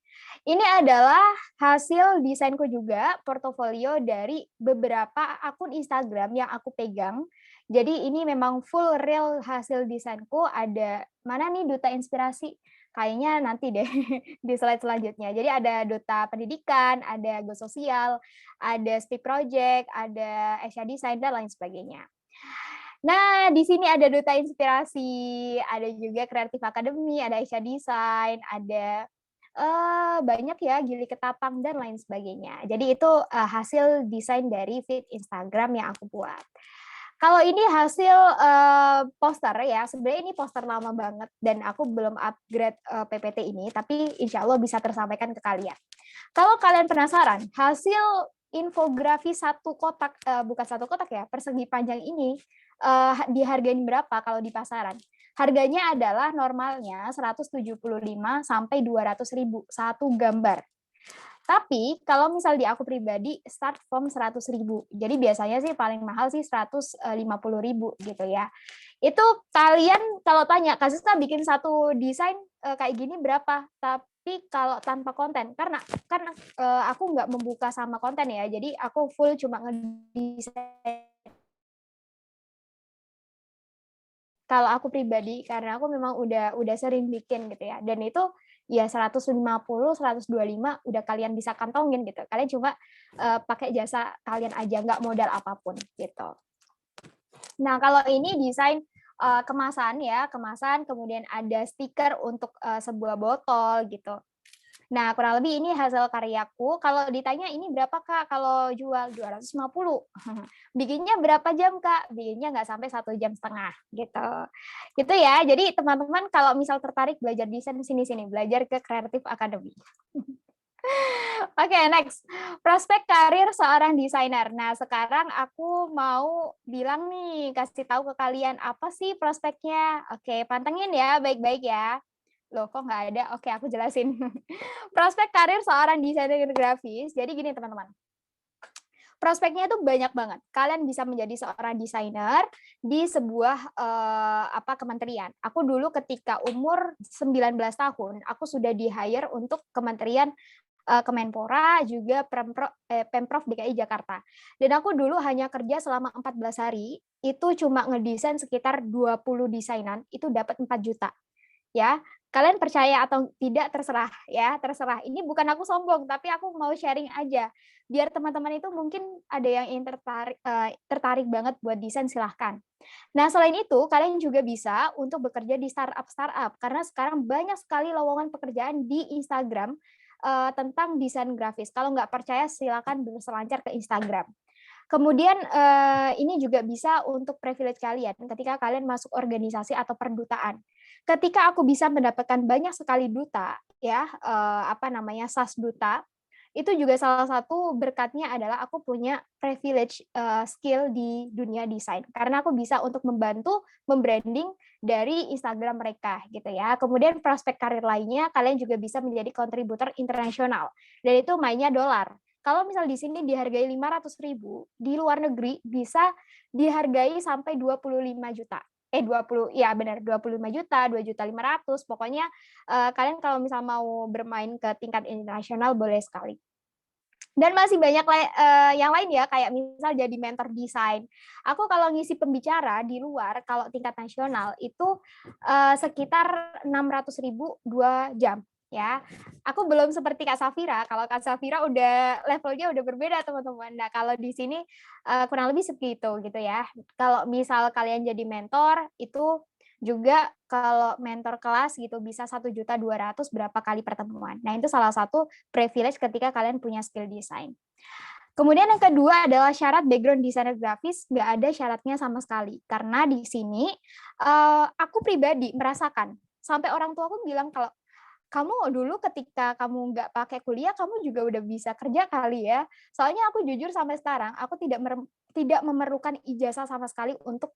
Ini adalah hasil desainku juga, portofolio dari beberapa akun Instagram yang aku pegang. Jadi ini memang full real hasil desainku. Ada mana nih Duta Inspirasi? Kayaknya nanti deh di slide selanjutnya. Jadi ada Duta Pendidikan, ada Go Sosial, ada Speak Project, ada Asia Design, dan lain sebagainya. Nah, di sini ada Duta Inspirasi, ada juga Creative Academy, ada Asia Design, ada banyak ya, Gili Ketapang dan lain sebagainya. Jadi itu hasil desain dari feed Instagram yang aku buat. Kalau ini hasil poster ya, sebenarnya ini poster lama banget dan aku belum upgrade PPT ini, tapi insya Allah bisa tersampaikan ke kalian. Kalau kalian penasaran, hasil infografi satu kotak, bukan satu kotak ya, persegi panjang ini dihargain berapa kalau di pasaran? Harganya adalah normalnya 175 sampai 200.000 satu gambar. Tapi kalau misal di aku pribadi start from 100.000. Jadi biasanya sih paling mahal sih 150.000 gitu ya. Itu kalian kalau tanya, Kak Siska bikin satu desain kayak gini berapa? Tapi kalau tanpa konten, karena aku nggak membuka sama konten ya. Jadi aku full cuma ngedesain. Kalau aku pribadi, karena aku memang udah sering bikin gitu ya, dan itu ya 150, 125 udah kalian bisa kantongin gitu. Kalian cuma pakai jasa kalian aja, nggak modal apapun gitu. Nah kalau ini desain kemasan ya, kemasan, kemudian ada stiker untuk sebuah botol gitu. Nah, kurang lebih ini hasil karyaku. Kalau ditanya ini berapa Kak kalau jual 250. Bikinnya berapa jam Kak? Bikinnya nggak sampai 1,5 jam gitu. Gitu ya. Jadi teman-teman kalau misal tertarik belajar desain sini-sini, belajar ke Creative Academy. Oke, next. Prospek karir seorang desainer. Nah, sekarang aku mau bilang nih, kasih tahu ke kalian apa sih prospeknya. Oke, pantengin ya, baik-baik ya. Loh, kok nggak ada? Oke, aku jelasin. Prospek karir seorang desainer grafis. Jadi gini, teman-teman. Prospeknya itu banyak banget. Kalian bisa menjadi seorang desainer di sebuah kementerian. Aku dulu ketika umur 19 tahun, aku sudah di-hire untuk kementerian Kemenpora, juga Pemprov DKI Jakarta. Dan aku dulu hanya kerja selama 14 hari, itu cuma ngedesain sekitar 20 desainan, itu dapat 4 juta. Ya, kalian percaya atau tidak terserah ya, terserah. Ini bukan aku sombong, tapi aku mau sharing aja. Biar teman-teman itu mungkin ada yang tertarik banget buat desain, silahkan. Nah, selain itu, kalian juga bisa untuk bekerja di startup, karena sekarang banyak sekali lowongan pekerjaan di Instagram tentang desain grafis. Kalau nggak percaya, silakan berselancar ke Instagram. Kemudian ini juga bisa untuk privilege kalian ketika kalian masuk organisasi atau perdutaan. Ketika aku bisa mendapatkan banyak sekali duta, ya SAS duta, itu juga salah satu berkatnya adalah aku punya privilege skill di dunia desain, karena aku bisa untuk membantu membranding dari Instagram mereka gitu ya. Kemudian prospek karir lainnya, kalian juga bisa menjadi kontributor internasional, dan itu mainnya dolar. Kalau misal di sini dihargai 500.000, di luar negeri bisa dihargai sampai 25 juta. 20, ya benar, 25 juta, 2.500.000, pokoknya kalian kalau misal mau bermain ke tingkat internasional boleh sekali. Dan masih banyak yang lain ya, kayak misal jadi mentor desain. Aku kalau ngisi pembicara di luar, kalau tingkat nasional itu sekitar 600.000 2 jam. Ya, aku belum seperti Kak Safira. Kalau Kak Safira udah levelnya udah berbeda, teman-teman. Nah, kalau di sini kurang lebih segitu gitu ya. Kalau misal kalian jadi mentor, itu juga kalau mentor kelas gitu bisa 1.200.000 berapa kali pertemuan. Nah, itu salah satu privilege ketika kalian punya skill desain. Kemudian yang kedua adalah syarat background desainer grafis, nggak ada syaratnya sama sekali. Karena di sini aku pribadi merasakan, sampai orang tua aku bilang kalau kamu dulu ketika kamu nggak pakai kuliah, kamu juga udah bisa kerja kali ya. Soalnya aku jujur sampai sekarang, aku tidak memerlukan ijazah sama sekali untuk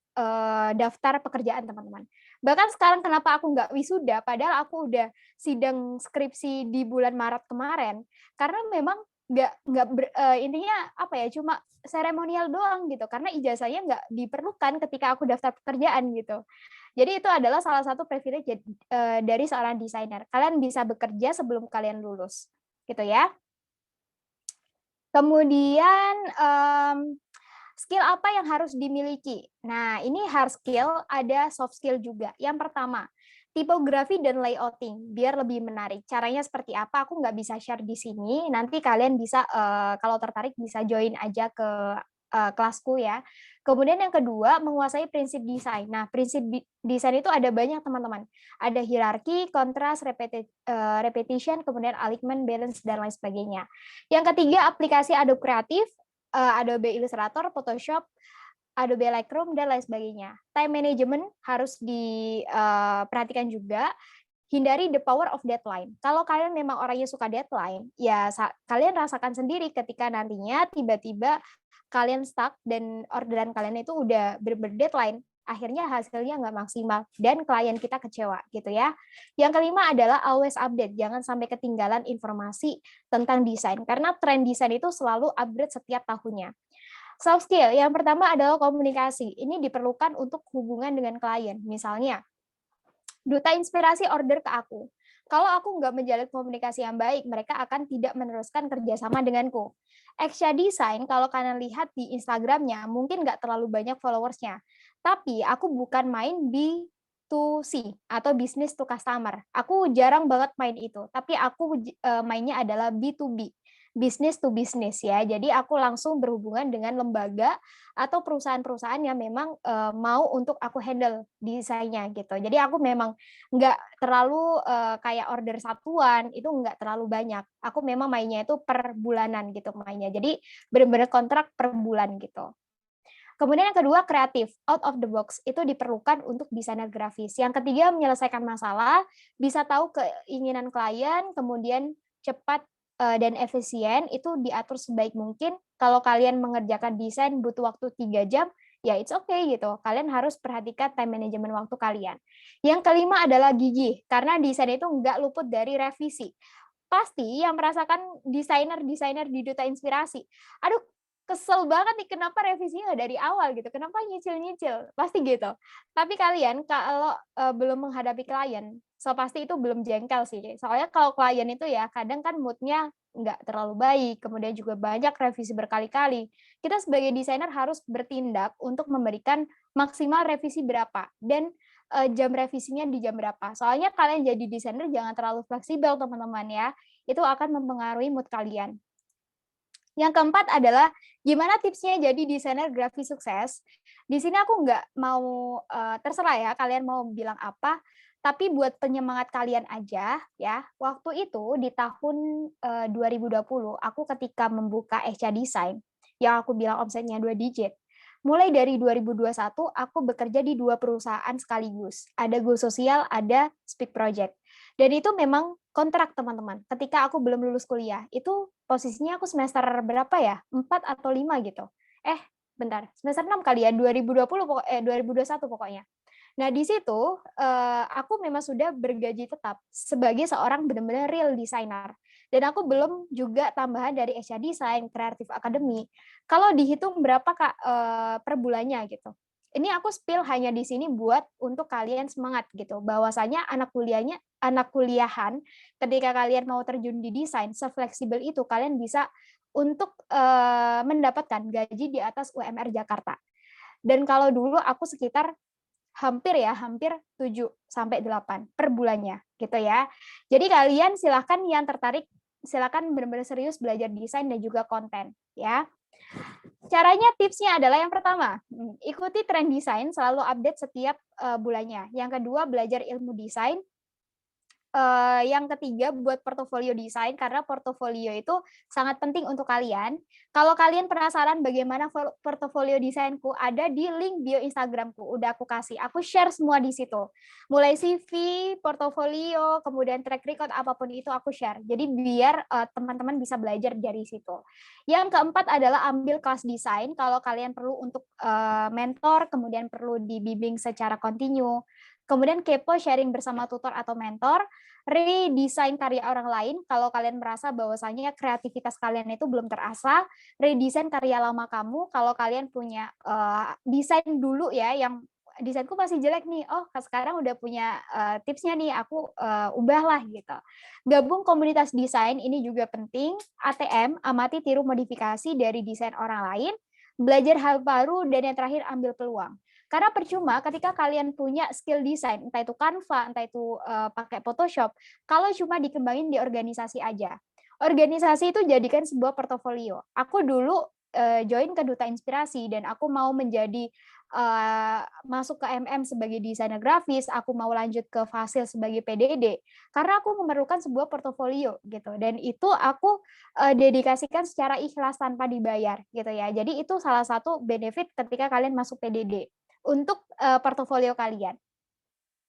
daftar pekerjaan, teman-teman. Bahkan sekarang kenapa aku nggak wisuda, padahal aku udah sidang skripsi di bulan Maret kemarin, karena memang intinya apa ya, cuma seremonial doang gitu, karena ijazahnya nggak diperlukan ketika aku daftar pekerjaan gitu. Jadi itu adalah salah satu privilege dari seorang desainer. Kalian bisa bekerja sebelum kalian lulus, gitu ya. Kemudian skill apa yang harus dimiliki? Nah, ini hard skill, ada soft skill juga. Yang pertama, tipografi dan layouting, biar lebih menarik. Caranya seperti apa? Aku nggak bisa share di sini. Nanti kalian bisa, kalau tertarik, bisa join aja ke kelasku ya. Kemudian yang kedua, menguasai prinsip desain. Nah, prinsip desain itu ada banyak, teman-teman. Ada hierarki, kontras, repetition, kemudian alignment, balance, dan lain sebagainya. Yang ketiga, aplikasi Adobe Creative, Adobe Illustrator, Photoshop, Adobe Lightroom, dan lain sebagainya. Time management harus diperhatikan juga. Hindari the power of deadline. Kalau kalian memang orangnya suka deadline, ya kalian rasakan sendiri ketika nantinya tiba-tiba kalian stuck dan orderan kalian itu udah ber-deadline, akhirnya hasilnya nggak maksimal dan klien kita kecewa gitu ya. Yang kelima adalah always update, jangan sampai ketinggalan informasi tentang desain, karena tren desain itu selalu upgrade setiap tahunnya. Soft skill, yang pertama adalah komunikasi. Ini diperlukan untuk hubungan dengan klien. Misalnya, duta inspirasi order ke aku. Kalau aku nggak menjalin komunikasi yang baik, mereka akan tidak meneruskan kerjasama denganku. Exia Design, kalau kalian lihat di Instagramnya, mungkin nggak terlalu banyak followersnya. Tapi aku bukan main B2C atau business to customer. Aku jarang banget main itu. Tapi aku mainnya adalah B2B. Business to business ya. Jadi aku langsung berhubungan dengan lembaga atau perusahaan-perusahaan yang memang mau untuk aku handle desainnya gitu. Jadi aku memang nggak terlalu kayak order satuan, itu nggak terlalu banyak. Aku memang mainnya itu per bulanan gitu mainnya. Jadi benar-benar kontrak per bulan gitu. Kemudian yang kedua, kreatif, out of the box, itu diperlukan untuk desainer grafis. Yang ketiga, menyelesaikan masalah, bisa tahu keinginan klien, kemudian cepat dan efisien itu diatur sebaik mungkin. Kalau kalian mengerjakan desain butuh waktu 3 jam, ya it's okay gitu. Kalian harus perhatikan time management waktu kalian. Yang kelima adalah gigih, karena desain itu nggak luput dari revisi. Pasti yang merasakan desainer-desainer di Duta Inspirasi, aduh kesel banget nih kenapa revisinya nggak dari awal gitu, kenapa nyicil-nyicil, pasti gitu. Tapi kalian kalau belum menghadapi klien, so pasti itu belum jengkel sih. Soalnya kalau klien itu ya kadang kan moodnya nggak terlalu baik, kemudian juga banyak revisi berkali-kali. Kita sebagai desainer harus bertindak untuk memberikan maksimal revisi berapa dan jam revisinya di jam berapa. Soalnya kalian jadi desainer jangan terlalu fleksibel teman-teman ya. Itu akan mempengaruhi mood kalian. Yang keempat adalah gimana tipsnya jadi desainer grafis sukses. Di sini aku nggak mau terserah ya kalian mau bilang apa, tapi buat penyemangat kalian aja ya. Waktu itu di tahun 2020 aku ketika membuka Esca Design yang aku bilang omsetnya 2 digit. Mulai dari 2021 aku bekerja di 2 perusahaan sekaligus. Ada Go Sosial, ada Speak Project. Dan itu memang kontrak teman-teman. Ketika aku belum lulus kuliah, itu posisinya aku semester berapa ya? 4 atau 5 gitu. Bentar, semester 6 kali ya, 2021 pokoknya. Nah, di situ aku memang sudah bergaji tetap sebagai seorang benar-benar real designer. Dan aku belum juga tambahan dari Esca Design, Creative Academy. Kalau dihitung berapa Kak per bulannya gitu. Ini aku spill hanya di sini buat untuk kalian semangat gitu. Bahwasanya anak kuliahan ketika kalian mau terjun di desain, se-fleksibel itu kalian bisa untuk mendapatkan gaji di atas UMR Jakarta. Dan kalau dulu aku sekitar hampir 7 sampai 8 per bulannya gitu ya. Jadi kalian silakan yang tertarik silakan benar-benar serius belajar desain dan juga konten ya. Caranya tipsnya adalah yang pertama, ikuti tren desain, selalu update setiap bulannya. Yang kedua, belajar ilmu desain. Yang ketiga, buat portofolio desain, karena portofolio itu sangat penting untuk kalian. Kalau kalian penasaran bagaimana portofolio desainku, ada di link bio Instagramku, udah aku kasih. Aku share semua di situ. Mulai CV, portofolio, kemudian track record, apapun itu aku share. Jadi biar teman-teman bisa belajar dari situ. Yang keempat adalah ambil kelas desain, kalau kalian perlu untuk mentor, kemudian perlu dibimbing secara kontinu. Kemudian kepo sharing bersama tutor atau mentor, redesign karya orang lain kalau kalian merasa bahwasanya kreativitas kalian itu belum terasa, redesign karya lama kamu kalau kalian punya desain dulu ya yang desainku masih jelek nih, oh sekarang udah punya tipsnya nih, aku ubahlah gitu. Gabung komunitas desain ini juga penting, ATM, amati tiru modifikasi dari desain orang lain, belajar hal baru, dan yang terakhir ambil peluang. Karena percuma ketika kalian punya skill desain, entah itu Canva, entah itu pakai Photoshop, kalau cuma dikembangin di organisasi aja. Organisasi itu jadikan sebuah portofolio. Aku dulu join ke Duta Inspirasi dan aku mau menjadi masuk ke MM sebagai desainer grafis, aku mau lanjut ke Fasil sebagai PDD, karena aku memerlukan sebuah portofolio gitu. Dan itu aku dedikasikan secara ikhlas tanpa dibayar gitu ya. Jadi itu salah satu benefit ketika kalian masuk PDD untuk portofolio kalian.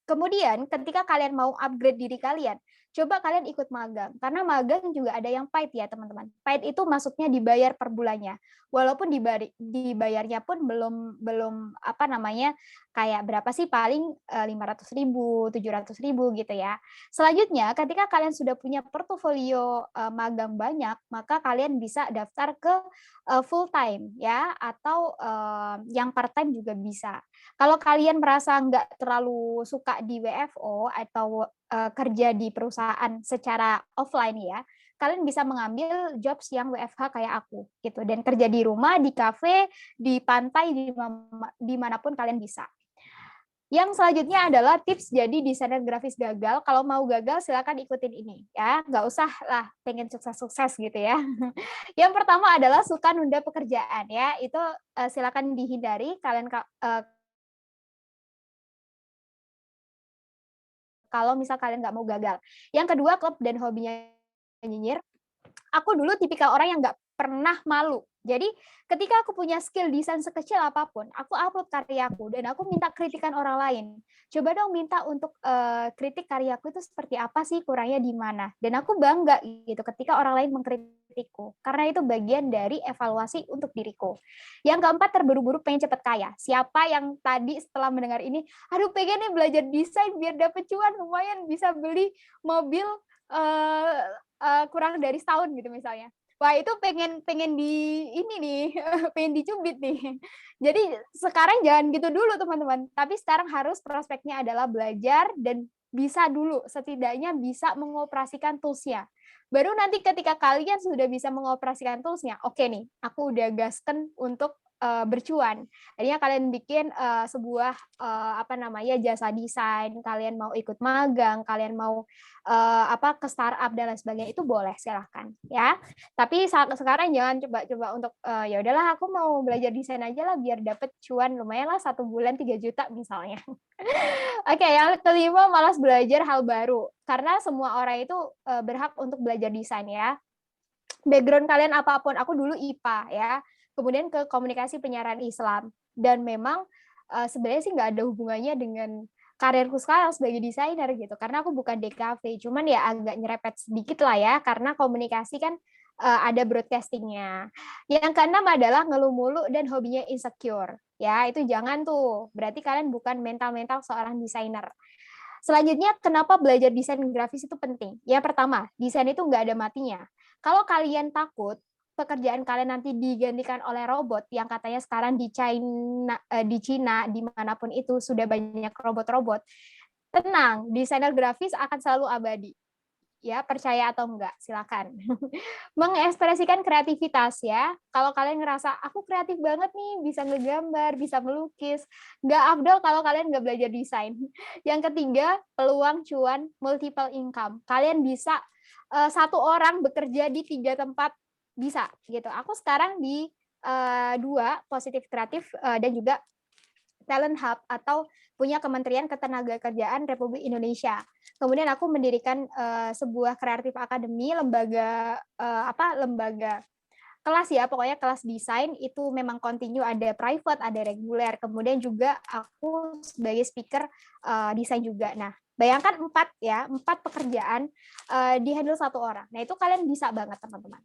Kemudian ketika kalian mau upgrade diri kalian, coba kalian ikut magang. Karena magang juga ada yang paid ya teman-teman. Paid itu masuknya dibayar per bulannya. Walaupun dibayarnya pun belum apa namanya kayak berapa sih, paling 500.000, 700.000 gitu ya. Selanjutnya ketika kalian sudah punya portofolio magang banyak, maka kalian bisa daftar ke full time ya, atau yang part time juga bisa. Kalau kalian merasa nggak terlalu suka di WFO atau kerja di perusahaan secara offline ya, kalian bisa mengambil jobs yang WFH kayak aku gitu, dan kerja di rumah, di kafe, di pantai, dimanapun kalian bisa. Yang selanjutnya adalah tips jadi desainer grafis gagal. Kalau mau gagal silakan ikutin ini ya, nggak usah lah pengen sukses-sukses gitu ya. Yang pertama adalah suka nunda pekerjaan ya, itu silakan dihindari. Kalau misal kalian nggak mau gagal. Yang kedua, klub dan hobinya nyinyir. Aku dulu tipikal orang yang nggak pernah malu. Jadi ketika aku punya skill desain sekecil apapun, aku upload karyaku dan aku minta kritikan orang lain. Coba dong minta untuk kritik karyaku itu seperti apa sih, kurangnya di mana. Dan aku bangga gitu ketika orang lain mengkritikku, karena itu bagian dari evaluasi untuk diriku. Yang keempat, terburu-buru pengen cepet kaya. Siapa yang tadi setelah mendengar ini, aduh pengen nih belajar desain biar dapet cuan, lumayan bisa beli mobil kurang dari setahun gitu misalnya. Wah itu pengen di ini nih, pengen dicubit nih. Jadi sekarang jangan gitu dulu teman-teman. Tapi sekarang harus prospeknya adalah belajar dan bisa dulu, setidaknya bisa mengoperasikan tools-nya. Baru nanti ketika kalian sudah bisa mengoperasikan tools-nya, oke nih, aku udah gasken untuk bercuan. Jadinya kalian bikin sebuah jasa desain, kalian mau ikut magang, kalian mau ke startup dan lain sebagainya, itu boleh, silahkan ya. Tapi sekarang jangan coba-coba untuk ya udahlah aku mau belajar desain aja lah biar dapet cuan lumayan lah 1 bulan 3 juta misalnya. Oke, yang kelima, malas belajar hal baru. Karena semua orang itu berhak untuk belajar desain ya. Background kalian apapun, aku dulu IPA ya, kemudian ke komunikasi penyiaran Islam, dan memang sebenarnya sih nggak ada hubungannya dengan karirku sekarang sebagai desainer gitu, karena aku bukan DKV, cuman ya agak nyerepet sedikit lah ya, karena komunikasi kan ada broadcastingnya. Yang keenam adalah ngeluh mulu dan hobinya insecure, ya itu jangan tuh, berarti kalian bukan mental-mental seorang desainer. Selanjutnya, kenapa belajar desain grafis itu penting? Ya pertama, desain itu nggak ada matinya. Kalau kalian takut pekerjaan kalian nanti digantikan oleh robot yang katanya sekarang di Cina, dimanapun itu sudah banyak robot-robot, tenang, desainer grafis akan selalu abadi. Ya, percaya atau enggak, silakan. Mengekspresikan kreativitas ya. Kalau kalian ngerasa aku kreatif banget nih, bisa ngegambar, bisa melukis, nggak afdol kalau kalian nggak belajar desain. Yang ketiga, peluang cuan multiple income. Kalian bisa satu orang bekerja di 3 tempat, bisa gitu. Aku sekarang di 2, Positif Kreatif dan juga Talent Hub atau punya Kementerian Ketenagakerjaan Republik Indonesia. Kemudian aku mendirikan sebuah kreatif akademi, lembaga lembaga kelas ya, pokoknya kelas desain itu memang continue, ada private, ada reguler. Kemudian juga aku sebagai speaker desain juga. Nah, bayangkan 4 pekerjaan dihandle 1 orang. Nah, itu kalian bisa banget teman-teman.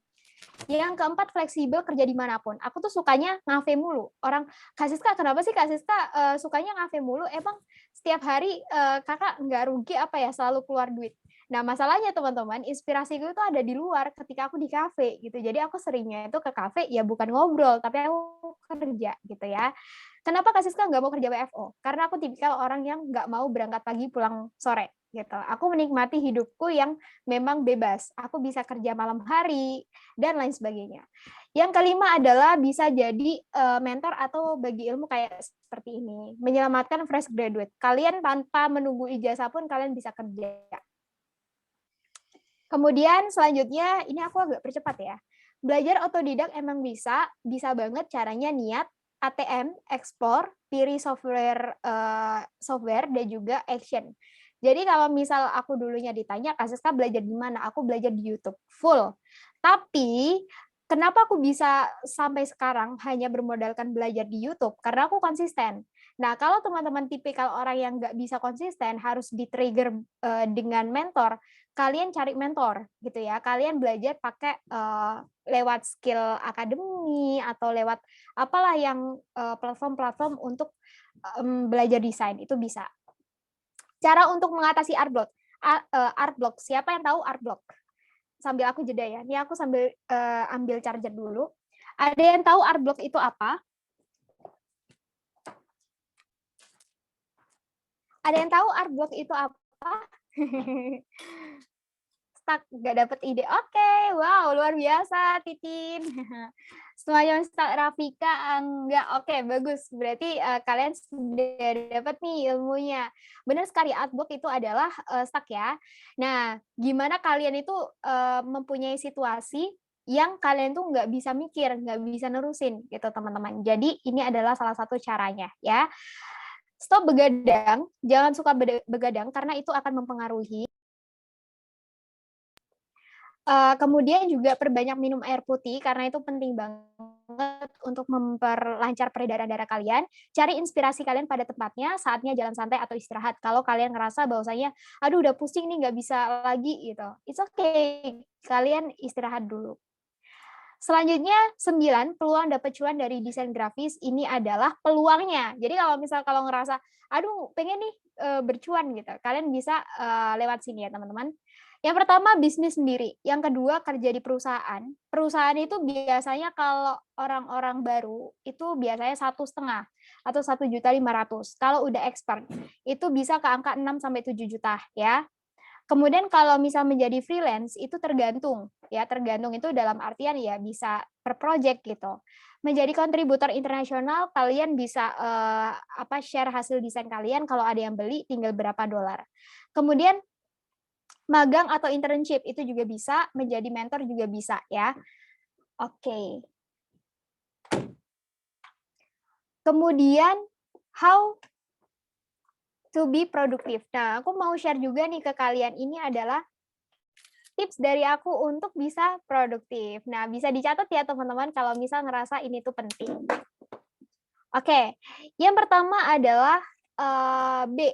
Yang keempat, fleksibel kerja dimanapun. Aku tuh sukanya ngafe mulu. Orang, Kak Siska, kenapa sih Kak Siska sukanya ngafe mulu? Emang setiap hari kakak nggak rugi apa ya selalu keluar duit? Nah, masalahnya teman-teman, inspirasi gue itu ada di luar ketika aku di kafe gitu. Jadi aku seringnya itu ke kafe ya bukan ngobrol, tapi aku kerja gitu ya. Kenapa Kak Siska nggak mau kerja WFO? Karena aku tipikal orang yang nggak mau berangkat pagi pulang sore gitu. Aku menikmati hidupku yang memang bebas. Aku bisa kerja malam hari dan lain sebagainya. Yang kelima adalah bisa jadi mentor atau bagi ilmu kayak seperti ini. Menyelamatkan fresh graduate. Kalian tanpa menunggu ijazah pun kalian bisa kerja. Kemudian selanjutnya, ini aku agak percepat ya. Belajar otodidak emang bisa banget, caranya niat, ATM, explore, pilih software, dan juga action. Jadi kalau misal aku dulunya ditanya, Kak Siska belajar di mana? Aku belajar di YouTube, full. Tapi kenapa aku bisa sampai sekarang hanya bermodalkan belajar di YouTube? Karena aku konsisten. Nah, kalau teman-teman tipikal orang yang nggak bisa konsisten, harus di-trigger dengan mentor, kalian cari mentor gitu ya. Kalian belajar pakai lewat skill akademi atau lewat apalah yang platform-platform untuk belajar desain, itu bisa. Cara untuk mengatasi art block. Siapa yang tahu art block? Sambil aku jeda ya. Ini aku sambil ambil charger dulu. Ada yang tahu art block itu apa? Ada yang tahu art block itu apa? Stuck, nggak dapet ide. Oke, wow, luar biasa, Titin. Semuanya stuck, Rafika, enggak. Oke, bagus. Berarti kalian sudah dapat nih ilmunya. Benar sekali, artbook itu adalah stuck ya. Nah, gimana kalian itu mempunyai situasi yang kalian tuh nggak bisa mikir, nggak bisa nerusin gitu, teman-teman. Jadi ini adalah salah satu caranya ya. Stop begadang, jangan suka begadang karena itu akan mempengaruhi Kemudian juga perbanyak minum air putih karena itu penting banget untuk memperlancar peredaran darah kalian. Cari inspirasi kalian pada tempatnya, saatnya jalan santai atau istirahat. Kalau kalian ngerasa bahwasanya, aduh udah pusing nih nggak bisa lagi gitu. It's okay, kalian istirahat dulu. Selanjutnya 9, peluang dapat cuan dari desain grafis ini adalah peluangnya. Jadi kalau ngerasa, aduh pengen nih bercuan gitu, kalian bisa lewat sini ya teman-teman. Yang pertama bisnis sendiri, yang kedua kerja di perusahaan. Perusahaan itu biasanya kalau orang-orang baru itu biasanya 1,5 atau 1.500.000. Kalau udah expert itu bisa ke angka 6 sampai 7 juta ya. Kemudian kalau misal menjadi freelance itu tergantung ya, tergantung itu dalam artian ya bisa per project gitu. Menjadi kontributor internasional kalian bisa share hasil desain kalian, kalau ada yang beli tinggal berapa dolar. Kemudian magang atau internship itu juga bisa, menjadi mentor juga bisa ya. Oke. Kemudian how to be produktif. Nah, aku mau share juga nih ke kalian, ini adalah tips dari aku untuk bisa produktif. Nah, bisa dicatat ya teman-teman kalau misal ngerasa ini tuh penting. Oke, yang pertama adalah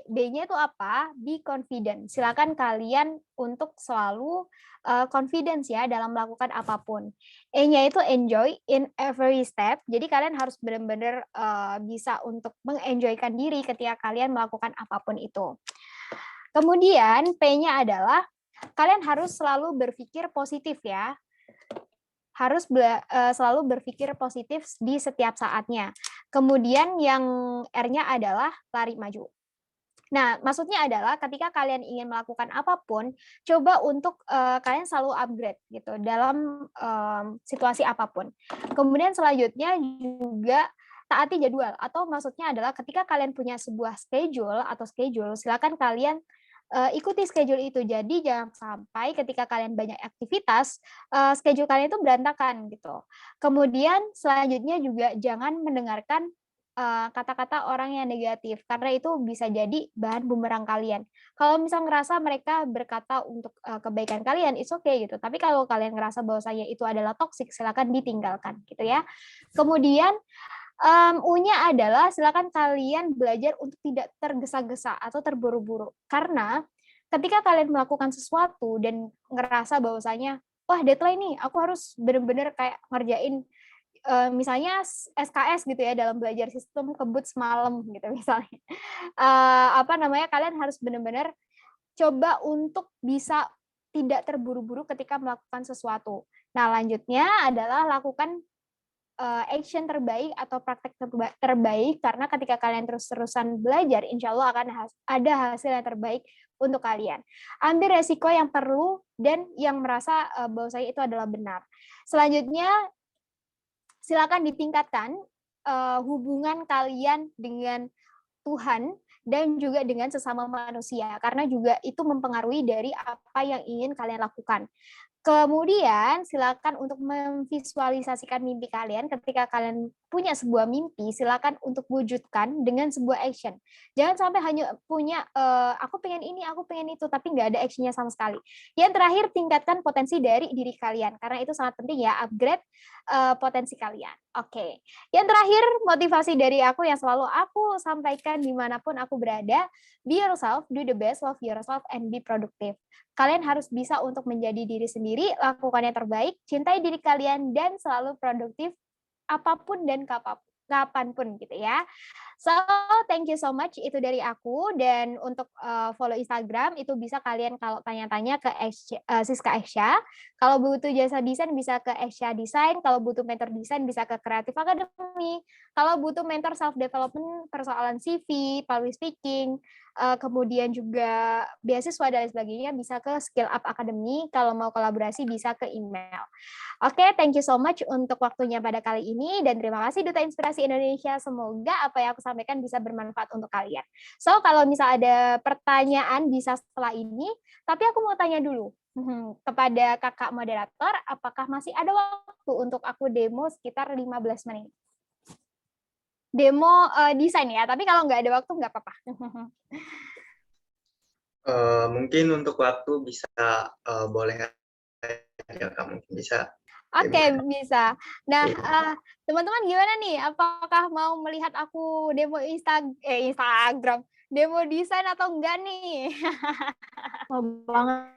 B-nya itu apa? Be confident. Silakan kalian untuk selalu confidence ya dalam melakukan apapun. E-nya itu enjoy in every step. Jadi kalian harus benar-benar bisa untuk mengenjoykan diri ketika kalian melakukan apapun itu. Kemudian P-nya adalah kalian harus selalu berpikir positif ya. Harus selalu berpikir positif di setiap saatnya. Kemudian yang R-nya adalah lari maju. Nah, maksudnya adalah ketika kalian ingin melakukan apapun, coba untuk kalian selalu upgrade gitu dalam situasi apapun. Kemudian selanjutnya juga taati jadwal, atau maksudnya adalah ketika kalian punya sebuah schedule, silakan kalian ikuti schedule itu. Jadi jangan sampai ketika kalian banyak aktivitas, schedule kalian itu berantakan gitu. Kemudian selanjutnya juga jangan mendengarkan kata-kata orang yang negatif, karena itu bisa jadi bahan bumerang kalian. Kalau misal ngerasa mereka berkata untuk kebaikan kalian, it's okay gitu. Tapi kalau kalian ngerasa bahwasanya itu adalah toksik, silakan ditinggalkan gitu ya. Kemudian U-nya adalah silakan kalian belajar untuk tidak tergesa-gesa atau terburu-buru. Karena ketika kalian melakukan sesuatu dan ngerasa bahwasanya, wah deadline nih, aku harus benar-benar kayak ngerjain misalnya SKS gitu ya, dalam belajar sistem kebut semalam gitu misalnya. Kalian harus benar-benar coba untuk bisa tidak terburu-buru ketika melakukan sesuatu. Nah, lanjutnya adalah lakukan action terbaik atau praktek terbaik, karena ketika kalian terus-terusan belajar, insya Allah akan ada hasil yang terbaik untuk kalian. Ambil resiko yang perlu dan yang merasa bahwasanya itu adalah benar. Selanjutnya, silakan ditingkatkan hubungan kalian dengan Tuhan dan juga dengan sesama manusia, karena juga itu mempengaruhi dari apa yang ingin kalian lakukan. Kemudian silakan untuk memvisualisasikan mimpi kalian. Ketika kalian punya sebuah mimpi, silakan untuk wujudkan dengan sebuah action. Jangan sampai hanya punya aku pengen ini, aku pengen itu, tapi nggak ada actionnya sama sekali. Yang terakhir, tingkatkan potensi dari diri kalian, karena itu sangat penting ya, upgrade potensi kalian. Oke. Yang terakhir, motivasi dari aku yang selalu aku sampaikan dimanapun aku berada, be yourself, do the best, love yourself, and be productive. Kalian harus bisa untuk menjadi diri sendiri, lakukan yang terbaik, cintai diri kalian, dan selalu produktif apapun dan kapanpun gitu ya. So, thank you so much, itu dari aku. Dan untuk follow Instagram, itu bisa kalian kalau tanya-tanya ke Siska Esya. Kalau butuh jasa desain bisa ke Esya Design, kalau butuh mentor desain bisa ke Creative Academy, kalau butuh mentor self-development, persoalan CV, public speaking, kemudian juga beasiswa dan sebagainya bisa ke Skill Up Academy, kalau mau kolaborasi bisa ke email. Oke, thank you so much untuk waktunya pada kali ini, dan terima kasih Duta Inspirasi Indonesia. Semoga apa yang aku sampaikan bisa bermanfaat untuk kalian. So, kalau misal ada pertanyaan bisa setelah ini, tapi aku mau tanya dulu kepada kakak moderator, apakah masih ada waktu untuk aku demo sekitar 15 menit? Demo desain ya, tapi kalau nggak ada waktu nggak apa-apa.
Mungkin untuk waktu bisa boleh ya Kak, mungkin bisa
Oke,
gimana?
bisa. Nah,
Iya.
teman-teman gimana nih? Apakah mau melihat aku demo Instagram, demo desain atau enggak nih?
Mau banget.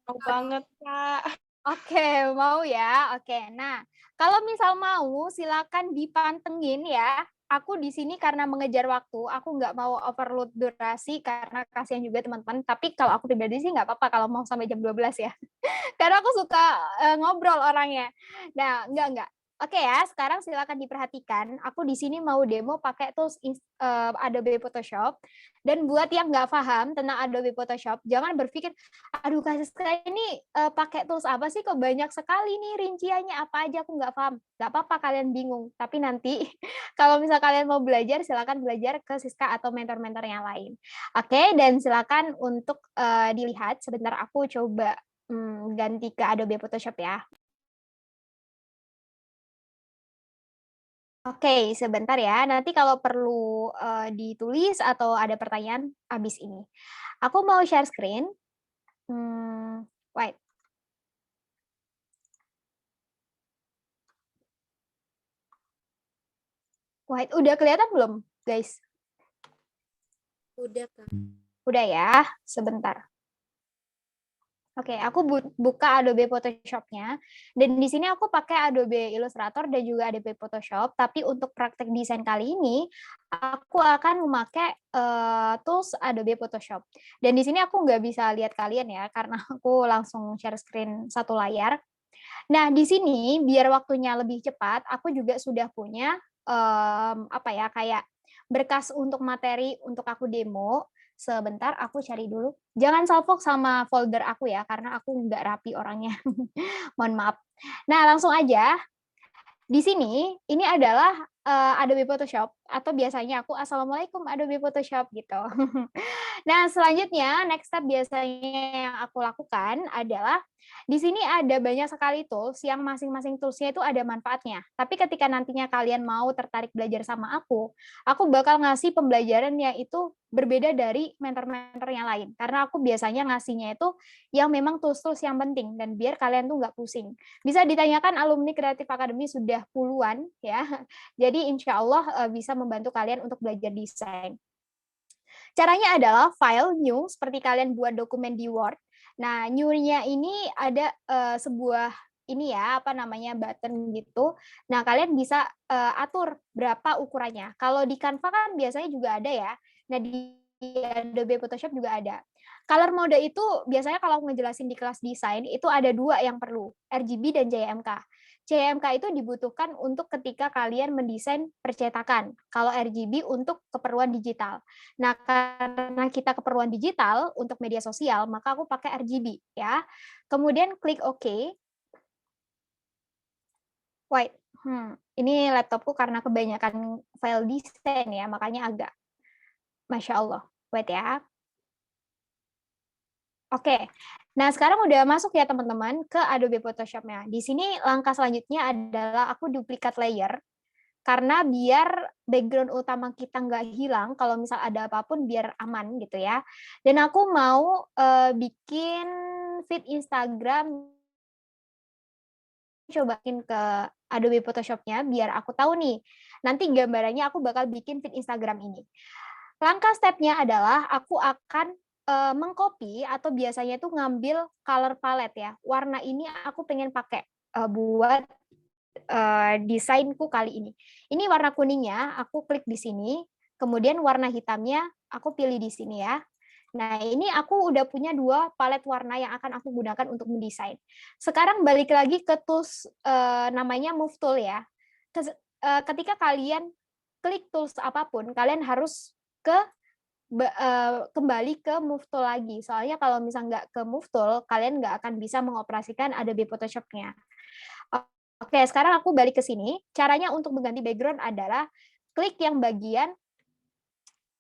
Mau banget, Kak.
Oke, mau ya? Oke. Nah, kalau misal mau silakan dipantengin ya. Aku di sini karena mengejar waktu, aku nggak mau overload durasi karena kasihan juga teman-teman. Tapi kalau aku pribadi sih nggak apa-apa kalau mau sampai jam 12 ya. Karena aku suka ngobrol orangnya. Nah, enggak. Oke ya, sekarang silakan diperhatikan. Aku di sini mau demo pakai tools Adobe Photoshop. Dan buat yang nggak paham tentang Adobe Photoshop, jangan berpikir, aduh Kak Siska ini pakai tools apa sih kok banyak sekali nih rinciannya apa aja aku nggak paham. Nggak apa-apa kalian bingung. Tapi nanti kalau misal kalian mau belajar, silakan belajar ke Siska atau mentor-mentor yang lain. Oke, dan silakan untuk dilihat. Sebentar aku coba ganti ke Adobe Photoshop ya. Oke, sebentar ya. Nanti kalau perlu ditulis atau ada pertanyaan habis ini. Aku mau share screen. Wait. Wait, udah kelihatan belum, guys?
Udah, Kak.
Udah ya, sebentar. Oke, aku buka Adobe Photoshop-nya. Dan di sini aku pakai Adobe Illustrator dan juga Adobe Photoshop. Tapi untuk praktek desain kali ini, aku akan memakai tools Adobe Photoshop. Dan di sini aku nggak bisa lihat kalian ya, karena aku langsung share screen satu layar. Nah, di sini biar waktunya lebih cepat, aku juga sudah punya apa ya, kayak berkas untuk materi untuk aku demo. Sebentar, aku cari dulu. Jangan salfok sama folder aku ya, karena aku nggak rapi orangnya. Mohon maaf. Nah, langsung aja. Di sini, ini adalah Adobe Photoshop, atau biasanya aku, Assalamualaikum Adobe Photoshop, gitu. Nah, selanjutnya, next step biasanya yang aku lakukan adalah, di sini ada banyak sekali tools, yang masing-masing tools-nya itu ada manfaatnya. Tapi ketika nantinya kalian mau tertarik belajar sama aku bakal ngasih pembelajaran yang itu berbeda dari mentor-mentor yang lain. Karena aku biasanya ngasihnya itu yang memang tools-tools yang penting, dan biar kalian tuh nggak pusing. Bisa ditanyakan alumni Creative Academy sudah puluhan, ya. Jadi insya Allah bisa membantu kalian untuk belajar desain. Caranya adalah file new, seperti kalian buat dokumen di Word. Nah, new-nya ini ada sebuah ini ya, apa namanya, button gitu. Nah, kalian bisa atur berapa ukurannya. Kalau di Canva kan biasanya juga ada ya. Nah, di Adobe Photoshop juga ada. Color mode itu biasanya kalau ngejelasin di kelas desain, itu ada dua yang perlu, RGB dan JMK. JMK itu dibutuhkan untuk ketika kalian mendesain percetakan. Kalau RGB untuk keperluan digital. Nah, karena kita keperluan digital untuk media sosial, maka aku pakai RGB ya. Kemudian klik OK. Wait, ini laptopku karena kebanyakan file desain ya, makanya agak Masya Allah. Wait ya. Oke. Nah, sekarang udah masuk ya teman-teman ke Adobe Photoshop-nya. Di sini langkah selanjutnya adalah aku duplikat layer. Karena biar background utama kita nggak hilang, kalau misal ada apapun biar aman gitu ya. Dan aku mau bikin feed Instagram, cobain ke Adobe Photoshop-nya biar aku tahu nih, nanti gambarannya aku bakal bikin feed Instagram ini. Langkah step-nya adalah aku akan mengcopy atau biasanya itu ngambil color palette ya. Warna ini aku pengen pakai buat desainku kali ini. Ini warna kuningnya, aku klik di sini, kemudian warna hitamnya aku pilih di sini ya. Nah, ini aku udah punya dua palet warna yang akan aku gunakan untuk mendesain. Sekarang balik lagi ke tools namanya Move Tool ya. Ketika kalian klik tools apapun, kalian harus kembali ke Move Tool lagi. Soalnya kalau misalnya nggak ke Move Tool, kalian nggak akan bisa mengoperasikan Adobe Photoshop-nya. Oke, sekarang aku balik ke sini. Caranya untuk mengganti background adalah klik yang bagian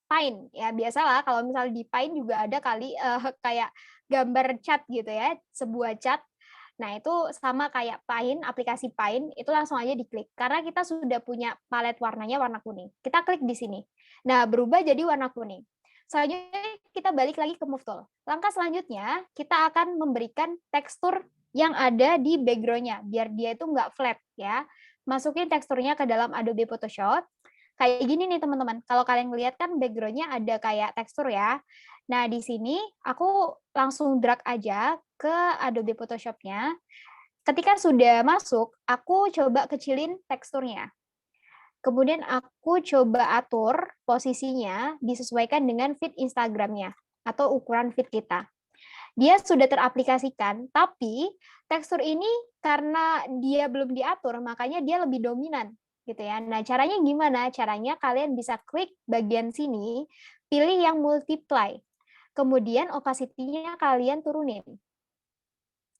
Paint. Ya, biasalah kalau misalnya di Paint juga ada kali kayak gambar cat gitu ya, sebuah cat. Nah, itu sama kayak Paint, aplikasi Paint, itu langsung aja diklik. Karena kita sudah punya palet warnanya warna kuning. Kita klik di sini. Nah, berubah jadi warna kuning. Selanjutnya kita balik lagi ke Move Tool. Langkah selanjutnya, kita akan memberikan tekstur yang ada di background-nya, biar dia itu nggak flat ya. Masukin teksturnya ke dalam Adobe Photoshop. Kayak gini nih teman-teman, kalau kalian lihat kan background-nya ada kayak tekstur ya. Nah, di sini aku langsung drag aja ke Adobe Photoshop-nya. Ketika sudah masuk, aku coba kecilin teksturnya. Kemudian aku coba atur posisinya disesuaikan dengan feed Instagram-nya atau ukuran feed kita. Dia sudah teraplikasikan, tapi tekstur ini karena dia belum diatur, makanya dia lebih dominan gitu ya. Nah, caranya gimana? Caranya kalian bisa klik bagian sini, pilih yang multiply. Kemudian opacity-nya kalian turunin.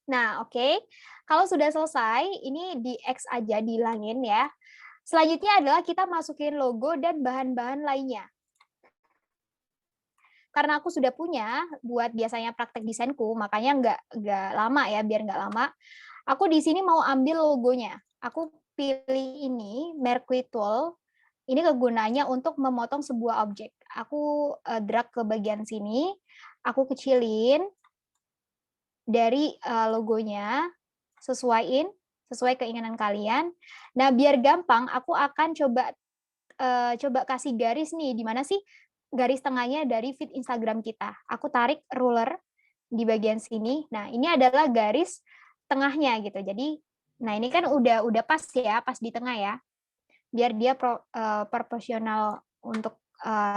Nah, oke. Kalau sudah selesai, ini di X aja, dihilangin ya. Selanjutnya adalah kita masukin logo dan bahan-bahan lainnya. Karena aku sudah punya buat biasanya praktek desainku, makanya nggak lama ya, biar nggak lama. Aku di sini mau ambil logonya. Aku pilih ini, Mercury Tool. Ini kegunaannya untuk memotong sebuah objek. Aku drag ke bagian sini, aku kecilin dari logonya, sesuai keinginan kalian. Nah, biar gampang, aku akan coba kasih garis nih, di mana sih garis tengahnya dari feed Instagram kita. Aku tarik ruler di bagian sini. Nah, ini adalah garis tengahnya gitu. Jadi, nah ini kan udah pas ya, pas di tengah ya. Biar dia proporsional untuk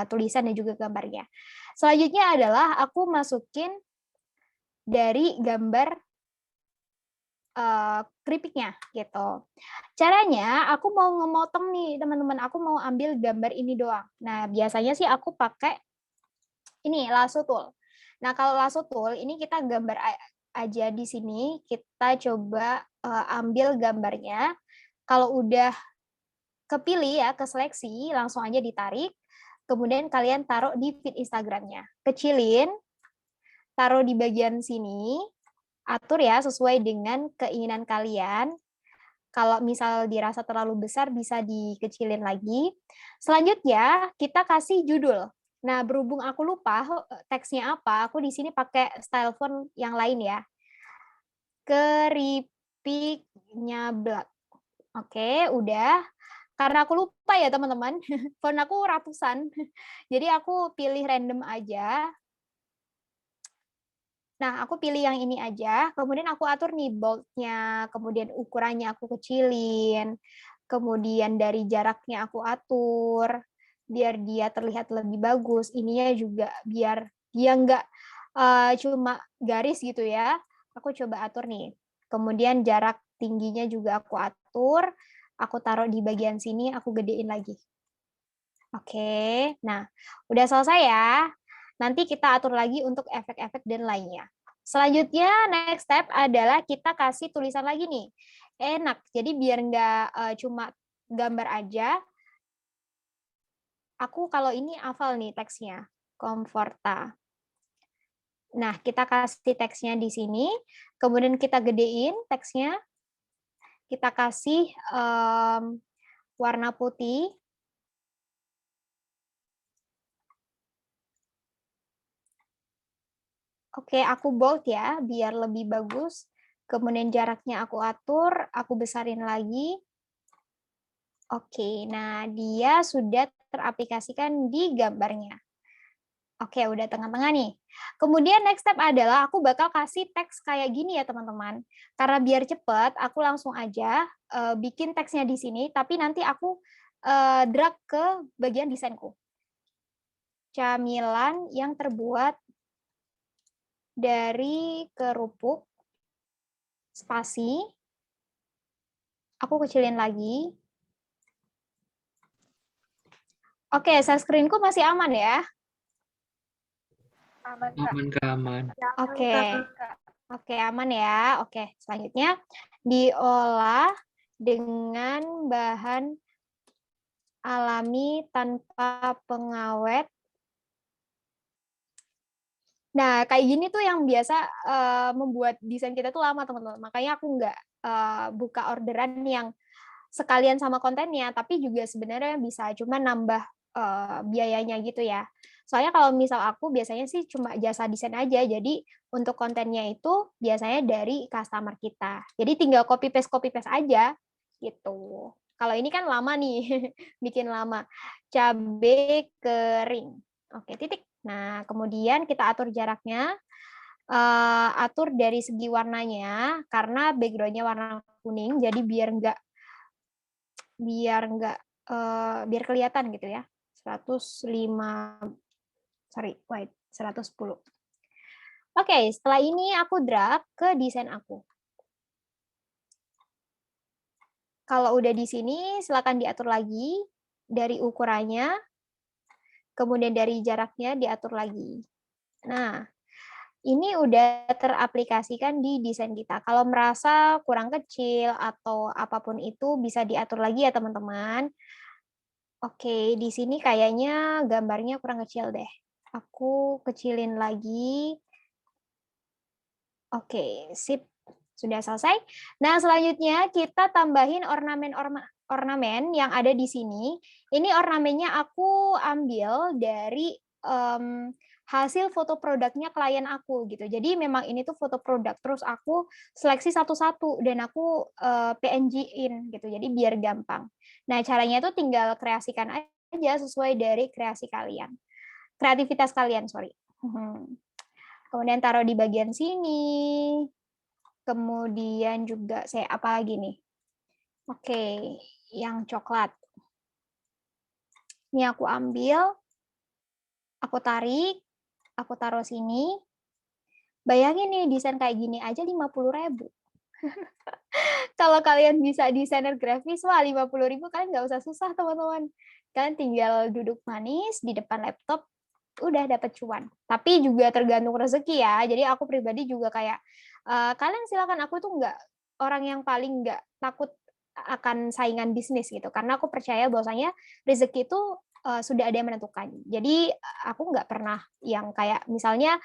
tulisan dan juga gambarnya. Selanjutnya adalah aku masukin dari gambar keripiknya gitu. Caranya aku mau ngemotong nih teman-teman, aku mau ambil gambar ini doang. Nah, biasanya sih aku pakai ini lasso tool. Nah, kalau lasso tool ini kita gambar aja di sini, kita coba ambil gambarnya. Kalau udah kepilih ya, keseleksi, langsung aja ditarik. Kemudian kalian taruh di feed Instagramnya. Kecilin, taruh di bagian sini, atur ya sesuai dengan keinginan kalian. Kalau misal dirasa terlalu besar bisa dikecilin lagi. Selanjutnya kita kasih judul. Nah, berhubung aku lupa teksnya apa, aku di sini pakai style font yang lain ya. Keripiknya Black. Oke, udah. Karena aku lupa ya teman-teman, font aku ratusan. Jadi aku pilih random aja. Nah, aku pilih yang ini aja, kemudian aku atur nih bold-nya, kemudian ukurannya aku kecilin, kemudian dari jaraknya aku atur, biar dia terlihat lebih bagus. Ininya juga biar dia nggak cuma garis gitu ya, aku coba atur nih. Kemudian jarak tingginya juga aku atur, aku taruh di bagian sini, aku gedein lagi. Oke, nah udah selesai ya. Nanti kita atur lagi untuk efek-efek dan lainnya. Selanjutnya, next step adalah kita kasih tulisan lagi nih. Enak, jadi biar nggak cuma gambar aja. Aku kalau ini hafal nih teksnya, Comforta. Nah, kita kasih teksnya di sini, kemudian kita gedein teksnya. Kita kasih warna putih. Oke, aku bold ya, biar lebih bagus. Kemudian jaraknya aku atur, aku besarin lagi. Oke, nah dia sudah teraplikasikan di gambarnya. Oke, udah tengah-tengah nih. Kemudian next step adalah aku bakal kasih teks kayak gini ya teman-teman. Karena biar cepet, aku langsung aja bikin teksnya di sini, tapi nanti aku drag ke bagian desainku. Camilan yang terbuat dari kerupuk, spasi, aku kecilin lagi. Oke, share screen-ku masih aman ya?
Aman, Kak.
Aman, Kak, aman.
Oke. Oke, aman ya. Oke, selanjutnya diolah dengan bahan alami tanpa pengawet. Nah, kayak gini tuh yang biasa membuat desain kita tuh lama, teman-teman. Makanya aku nggak buka orderan yang sekalian sama kontennya, tapi juga sebenarnya bisa cuma nambah biayanya gitu ya. Soalnya kalau misal aku biasanya sih cuma jasa desain aja, jadi untuk kontennya itu biasanya dari customer kita. Jadi tinggal copy paste aja gitu. Kalau ini kan lama nih, bikin lama. Cabai kering. Oke, titik. Nah, kemudian kita atur jaraknya, atur dari segi warnanya, karena background-nya warna kuning, jadi biar kelihatan gitu ya. 105, sorry, wait, 110. Oke, setelah ini aku drag ke desain aku. Kalau udah di sini, silakan diatur lagi dari ukurannya, kemudian dari jaraknya diatur lagi. Nah, ini udah teraplikasikan di desain kita. Kalau merasa kurang kecil atau apapun itu bisa diatur lagi ya teman-teman. Oke, di sini kayaknya gambarnya kurang kecil deh. Aku kecilin lagi. Oke, sip. Sudah selesai. Nah, selanjutnya kita tambahin ornamen yang ada di sini. Ini ornamennya aku ambil dari hasil foto produknya klien aku gitu. Jadi memang ini tuh foto produk. Terus aku seleksi satu-satu dan aku PNG-in gitu. Jadi biar gampang. Nah, caranya tuh tinggal kreasikan aja sesuai dari kreasi kalian. Kreativitas kalian, sorry. Kemudian taruh di bagian sini. Kemudian juga saya apa lagi nih? Oke, yang coklat. Ini aku ambil, aku tarik, aku taruh sini. Bayangin nih, desain kayak gini aja 50.000. Kalau kalian bisa desainer grafis, wah 50.000 kalian nggak usah susah teman-teman. Kalian tinggal duduk manis di depan laptop, udah dapat cuan. Tapi juga tergantung rezeki ya. Jadi aku pribadi juga kayak, kalian silakan, aku tuh nggak orang yang paling nggak takut akan saingan bisnis gitu. Karena aku percaya bahwasanya rezeki itu sudah ada yang menentukan. Jadi aku nggak pernah yang kayak misalnya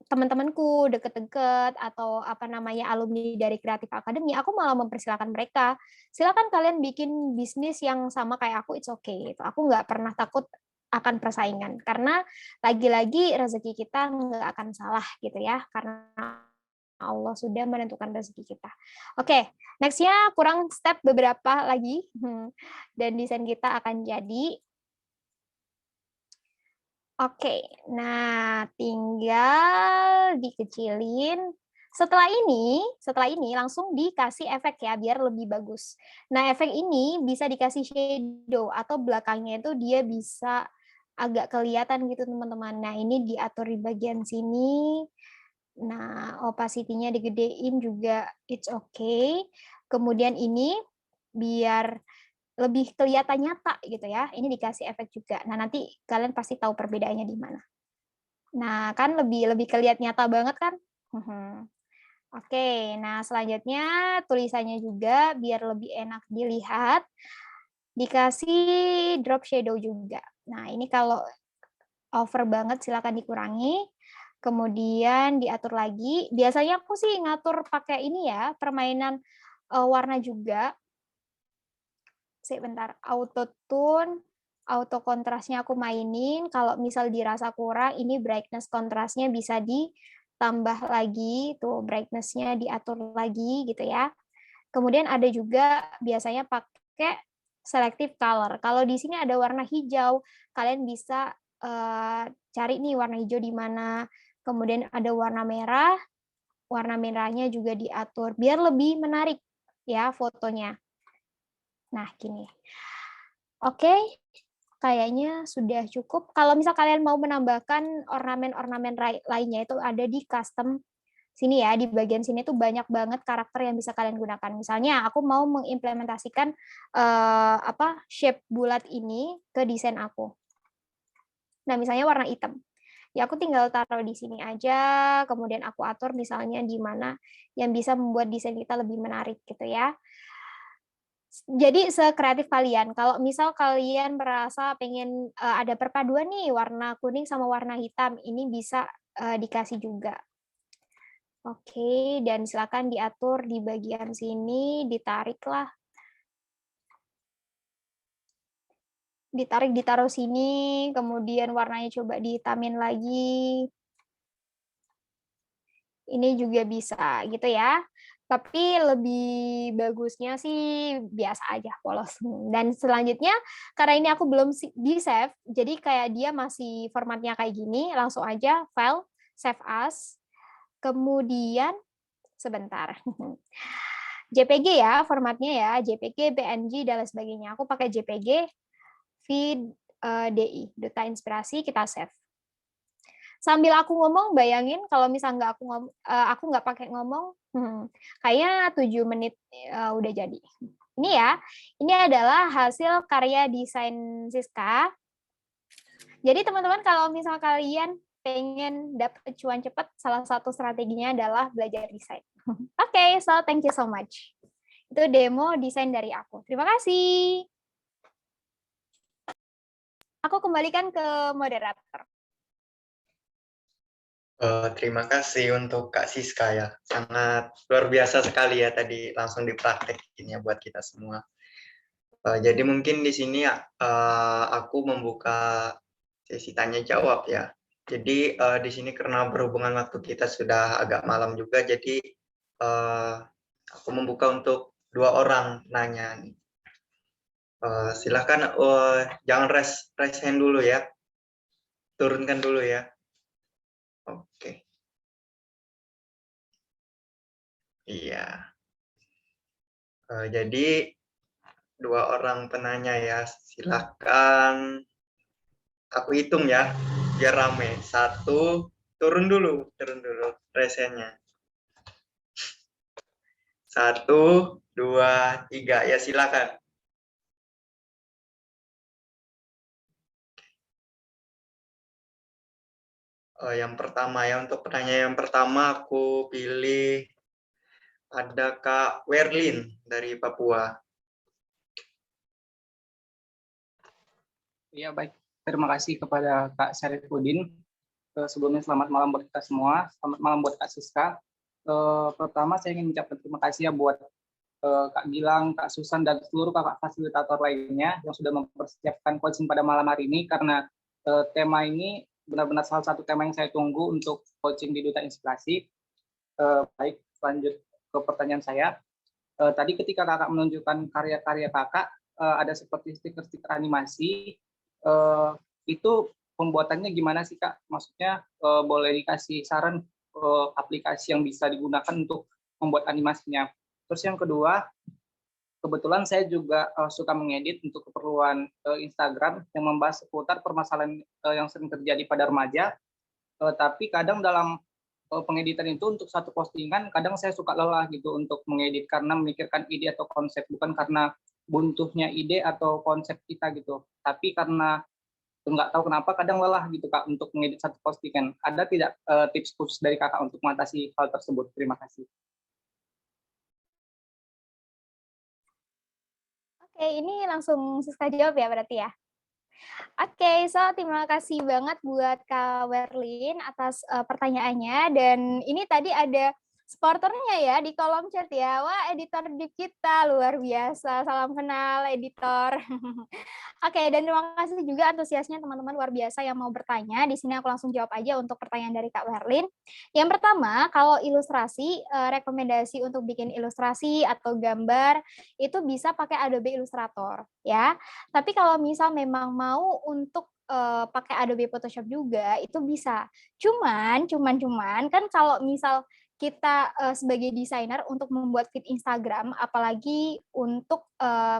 teman-temanku deket-deket atau apa namanya alumni dari Creative Academy, aku malah mempersilahkan mereka. Silakan kalian bikin bisnis yang sama kayak aku, it's okay. Gitu. Aku nggak pernah takut akan persaingan karena lagi-lagi rezeki kita nggak akan salah gitu ya, karena Allah sudah menentukan rezeki kita. Oke, next-nya kurang step beberapa lagi dan desain kita akan jadi. Oke, nah tinggal dikecilin. Setelah ini langsung dikasih efek ya, biar lebih bagus. Nah, efek ini bisa dikasih shadow atau belakangnya itu dia bisa agak kelihatan gitu teman-teman. Nah, ini diatur di bagian sini. Nah, opacity-nya digedein juga, it's okay. Kemudian ini biar lebih kelihatan nyata gitu ya. Ini dikasih efek juga. Nah, nanti kalian pasti tahu perbedaannya di mana. Nah, kan lebih kelihatan nyata banget kan? Oke, nah selanjutnya tulisannya juga biar lebih enak dilihat. Dikasih drop shadow juga. Nah, ini kalau over banget silakan dikurangi. Kemudian diatur lagi. Biasanya aku sih ngatur pakai ini ya, permainan warna juga. Sebentar, auto tune, auto kontrasnya aku mainin. Kalau misal dirasa kurang, ini brightness kontrasnya bisa ditambah lagi, tuh brightness-nya diatur lagi gitu ya. Kemudian ada juga biasanya pakai selective color. Kalau di sini ada warna hijau, kalian bisa cari nih warna hijau di mana. Kemudian ada warna merahnya juga diatur biar lebih menarik ya fotonya. Nah, gini. Oke, kayaknya sudah cukup. Kalau misal kalian mau menambahkan ornamen-ornamen lainnya itu ada di custom sini ya, di bagian sini tuh banyak banget karakter yang bisa kalian gunakan. Misalnya aku mau mengimplementasikan shape bulat ini ke desain aku. Nah, misalnya warna hitam. Ya aku tinggal taruh di sini aja, kemudian aku atur misalnya di mana yang bisa membuat desain kita lebih menarik gitu ya. Jadi sekreatif kalian. Kalau misal kalian merasa pengen ada perpaduan nih warna kuning sama warna hitam, ini bisa dikasih juga. Oke, dan silakan diatur di bagian sini, ditariklah. ditarik, ditaruh sini, kemudian warnanya coba dihitamin lagi. Ini juga bisa gitu ya. Tapi lebih bagusnya sih biasa aja polos. Dan selanjutnya karena ini aku belum di save, jadi kayak dia masih formatnya kayak gini, langsung aja file, save as, kemudian sebentar. JPG ya formatnya ya, JPG, PNG dan lain sebagainya. Aku pakai JPG, VDI, Duta Inspirasi, kita save. Sambil aku ngomong, bayangin kalau misal nggak aku nggak pakai ngomong, kayaknya 7 menit udah jadi. Ini ya, ini adalah hasil karya desain Siska. Jadi teman-teman kalau misal kalian pengen dapat cuan cepat, salah satu strateginya adalah belajar desain. Oke, so thank you so much. Itu demo desain dari aku. Terima kasih. Aku kembalikan ke moderator.
Terima kasih untuk Kak Siska ya, sangat luar biasa sekali ya tadi langsung dipraktekin ya buat kita semua. Jadi mungkin di sini aku membuka sesi tanya jawab ya. Jadi di sini karena berhubungan waktu kita sudah agak malam juga, jadi aku membuka untuk 2 orang nanya nih. Silakan jangan raise hand dulu ya, turunkan dulu ya. Oke. Iya. Jadi 2 orang penanya ya, silakan. Aku hitung ya, biar rame. 1, turun dulu raise hand-nya. 1, 2, 3, ya silakan. Yang pertama ya, untuk pertanyaan yang pertama aku pilih ada Kak Werlin dari Papua.
Iya, baik. Terima kasih kepada Kak Syarifudin. Sebelumnya selamat malam buat kita semua. Selamat malam buat Kak Siska. Pertama saya ingin mengucapkan terima kasih ya buat Kak Gilang, Kak Susan, dan seluruh kakak fasilitator lainnya yang sudah mempersiapkan coaching pada malam hari ini, karena tema ini benar-benar salah satu tema yang saya tunggu untuk coaching di Duta Inspirasi. Baik, lanjut ke pertanyaan saya. Tadi ketika kakak menunjukkan karya-karya kakak, ada seperti stiker-stiker animasi, itu pembuatannya gimana sih Kak? Maksudnya boleh dikasih saran aplikasi yang bisa digunakan untuk membuat animasinya. Terus yang kedua, kebetulan saya juga suka mengedit untuk keperluan Instagram yang membahas seputar permasalahan yang sering terjadi pada remaja. Tapi kadang dalam pengeditan itu untuk satu postingan, kadang saya suka lelah gitu untuk mengedit karena memikirkan ide atau konsep, bukan karena buntunya ide atau konsep kita gitu. Tapi karena nggak tahu kenapa kadang lelah gitu Kak untuk mengedit satu postingan. Ada tidak tips khusus dari Kakak untuk mengatasi hal tersebut? Terima kasih.
Oke, ini langsung Siska jawab ya berarti ya. Oke, so terima kasih banget buat Kak Werlin atas pertanyaannya. Dan ini tadi ada supporternya ya di kolom chat ya. Wah, editor di kita luar biasa. Salam kenal editor. Oke, dan terima kasih juga antusiasnya teman-teman luar biasa yang mau bertanya. Di sini aku langsung jawab aja untuk pertanyaan dari Kak Werlin. Yang pertama, kalau ilustrasi, rekomendasi untuk bikin ilustrasi atau gambar itu bisa pakai Adobe Illustrator ya. Tapi kalau misal memang mau untuk pakai Adobe Photoshop juga itu bisa. Cuman kan kalau misal kita sebagai desainer untuk membuat feed Instagram, apalagi untuk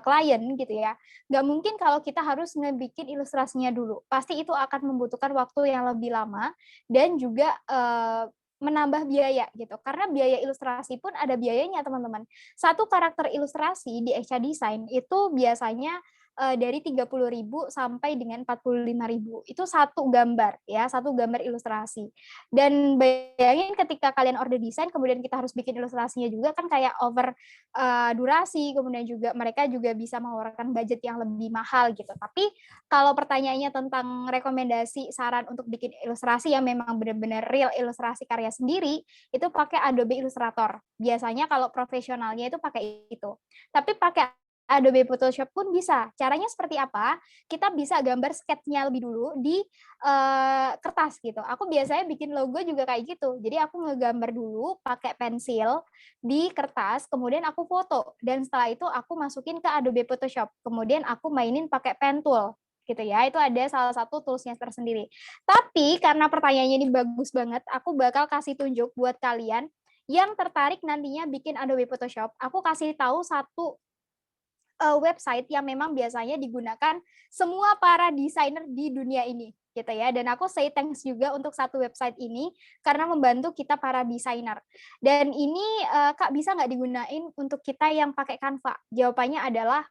klien gitu ya, nggak mungkin kalau kita harus ngebikin ilustrasinya dulu. Pasti itu akan membutuhkan waktu yang lebih lama dan juga menambah biaya gitu. Karena biaya ilustrasi pun ada biayanya teman-teman. Satu karakter ilustrasi di Eksha Design itu biasanya dari 30.000 sampai dengan 45.000. Itu satu gambar ya, satu gambar ilustrasi. Dan bayangin ketika kalian order desain kemudian kita harus bikin ilustrasinya juga kan kayak over durasi, kemudian juga mereka juga bisa mengeluarkan budget yang lebih mahal gitu. Tapi kalau pertanyaannya tentang rekomendasi saran untuk bikin ilustrasi yang memang benar-benar real ilustrasi karya sendiri, itu pakai Adobe Illustrator. Biasanya kalau profesionalnya itu pakai itu. Tapi pakai Adobe Photoshop pun bisa. Caranya seperti apa? Kita bisa gambar sketch-nya lebih dulu di kertas gitu. Aku biasanya bikin logo juga kayak gitu. Jadi aku ngegambar dulu pakai pensil di kertas, kemudian aku foto. Dan setelah itu aku masukin ke Adobe Photoshop. Kemudian aku mainin pakai pen tool gitu ya. Itu ada salah satu toolsnya tersendiri. Tapi karena pertanyaannya ini bagus banget, aku bakal kasih tunjuk buat kalian yang tertarik nantinya bikin Adobe Photoshop. Aku kasih tahu satu website yang memang biasanya digunakan semua para desainer di dunia ini gitu ya. Dan aku say thanks juga untuk satu website ini karena membantu kita para desainer. Dan ini Kak bisa nggak digunain untuk kita yang pakai Canva? Jawabannya adalah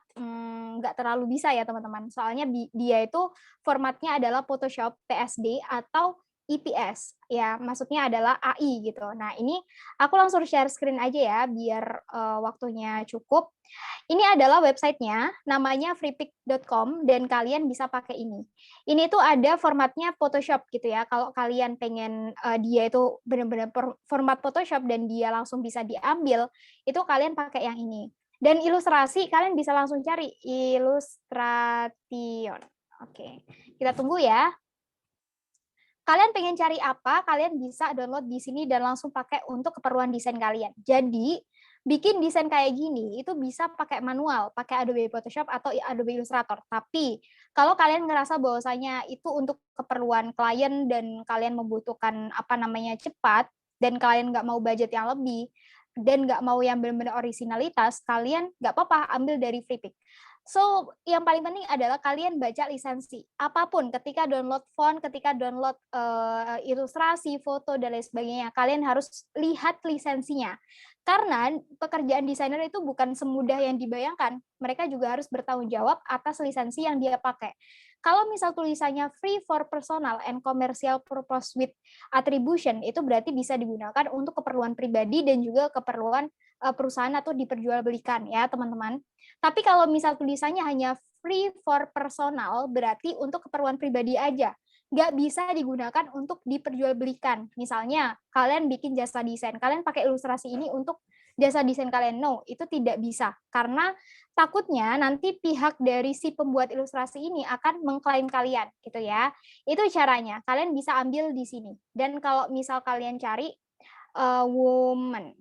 nggak terlalu bisa ya teman-teman. Soalnya dia itu formatnya adalah Photoshop PSD atau IPS ya, maksudnya adalah AI gitu. Nah ini aku langsung share screen aja ya biar waktunya cukup. Ini adalah websitenya, namanya freepik.com dan kalian bisa pakai ini. Ini tuh ada formatnya Photoshop gitu ya. Kalau kalian pengen dia itu benar-benar format Photoshop dan dia langsung bisa diambil, itu kalian pakai yang ini. Dan ilustrasi kalian bisa langsung cari Illustration. Oke, kita tunggu ya. Kalian pengen cari apa, kalian bisa download di sini dan langsung pakai untuk keperluan desain kalian. Jadi, bikin desain kayak gini itu bisa pakai manual, pakai Adobe Photoshop atau Adobe Illustrator. Tapi, kalau kalian ngerasa bahwasanya itu untuk keperluan klien dan kalian membutuhkan cepat, dan kalian nggak mau budget yang lebih, dan nggak mau yang benar-benar originalitas, kalian nggak apa-apa ambil dari Freepik. So, yang paling penting adalah kalian baca lisensi. Apapun, ketika download font, ketika download ilustrasi, foto, dan lain sebagainya, kalian harus lihat lisensinya. Karena pekerjaan desainer itu bukan semudah yang dibayangkan. Mereka juga harus bertanggung jawab atas lisensi yang dia pakai. Kalau misal tulisannya free for personal and commercial purpose with attribution, itu berarti bisa digunakan untuk keperluan pribadi dan juga keperluan perusahaan atau diperjualbelikan ya teman-teman. Tapi kalau misal tulisannya hanya free for personal, berarti untuk keperluan pribadi aja. Nggak bisa digunakan untuk diperjualbelikan. Misalnya, kalian bikin jasa desain, kalian pakai ilustrasi ini untuk jasa desain kalian. No, itu tidak bisa. Karena takutnya nanti pihak dari si pembuat ilustrasi ini akan mengklaim kalian, gitu ya. Itu caranya. Kalian bisa ambil di sini. Dan kalau misal kalian cari woman,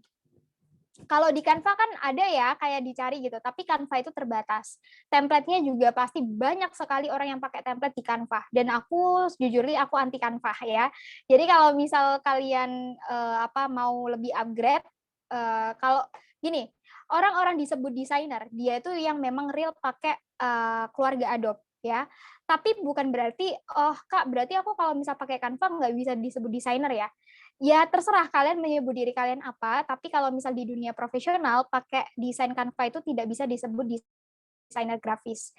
kalau di Canva kan ada ya kayak dicari gitu, tapi Canva itu terbatas. Template-nya juga pasti banyak sekali orang yang pakai template di Canva. Dan aku jujurly aku anti Canva ya. Jadi kalau misal kalian mau lebih upgrade, kalau gini, orang-orang disebut desainer, dia itu yang memang real pakai keluarga Adobe ya. Tapi bukan berarti, oh Kak, berarti aku kalau misal pakai Canva nggak bisa disebut desainer ya. Ya terserah kalian menyebut diri kalian apa, tapi kalau misal di dunia profesional pakai desain Canva itu tidak bisa disebut desainer grafis.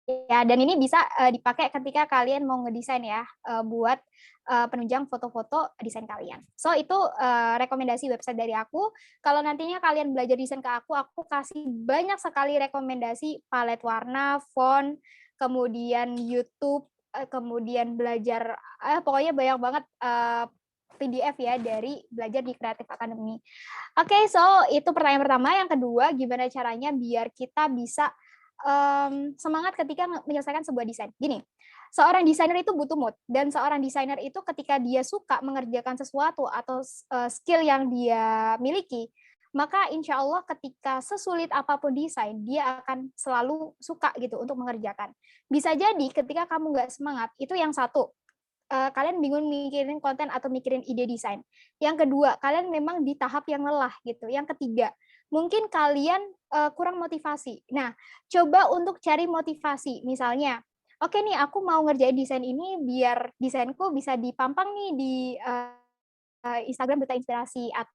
Ya, dan ini bisa dipakai ketika kalian mau ngedesain ya buat penunjang foto-foto desain kalian. So itu rekomendasi website dari aku. Kalau nantinya kalian belajar desain ke aku kasih banyak sekali rekomendasi palet warna, font, kemudian YouTube, kemudian belajar pokoknya banyak banget PDF ya dari belajar di Creative Academy. Oke, so itu pertanyaan pertama. Yang kedua, gimana caranya biar kita bisa semangat ketika menyelesaikan sebuah desain. Gini, seorang desainer itu butuh mood, dan seorang desainer itu ketika dia suka mengerjakan sesuatu atau skill yang dia miliki, maka insya Allah ketika sesulit apapun desain, dia akan selalu suka gitu untuk mengerjakan. Bisa jadi ketika kamu nggak semangat, itu yang satu, kalian bingung mikirin konten atau mikirin ide desain. Yang kedua, kalian memang di tahap yang lelah gitu. Yang ketiga, mungkin kalian kurang motivasi. Nah, coba untuk cari motivasi. Misalnya, oke nih aku mau ngerjain desain ini biar desainku bisa dipampang nih di Instagram Duta Inspirasi, atau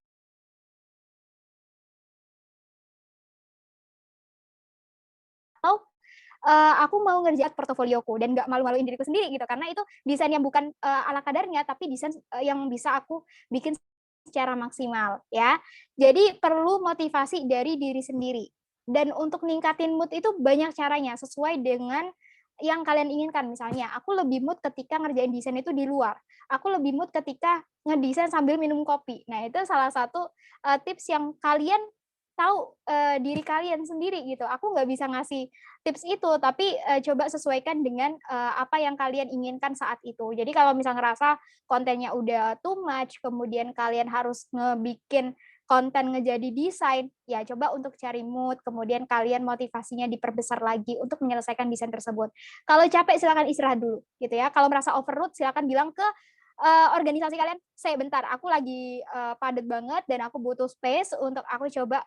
aku mau ngerjain portofolioku dan nggak malu-maluin diriku sendiri gitu, karena itu desain yang bukan ala kadarnya, tapi desain yang bisa aku bikin secara maksimal ya. Jadi perlu motivasi dari diri sendiri. Dan untuk ningkatin mood itu banyak caranya sesuai dengan yang kalian inginkan. Misalnya, aku lebih mood ketika ngerjain desain itu di luar. Aku lebih mood ketika ngedesain sambil minum kopi. Nah, itu salah satu tips yang kalian tahu diri kalian sendiri gitu. Aku nggak bisa ngasih tips itu, tapi coba sesuaikan dengan apa yang kalian inginkan saat itu. Jadi kalau misal ngerasa kontennya udah too much, kemudian kalian harus ngebikin konten ngejadi desain, ya coba untuk cari mood, kemudian kalian motivasinya diperbesar lagi untuk menyelesaikan desain tersebut. Kalau capek silakan istirahat dulu, gitu ya. Kalau merasa overload silakan bilang ke organisasi kalian, saya bentar, aku lagi padat banget dan aku butuh space untuk aku coba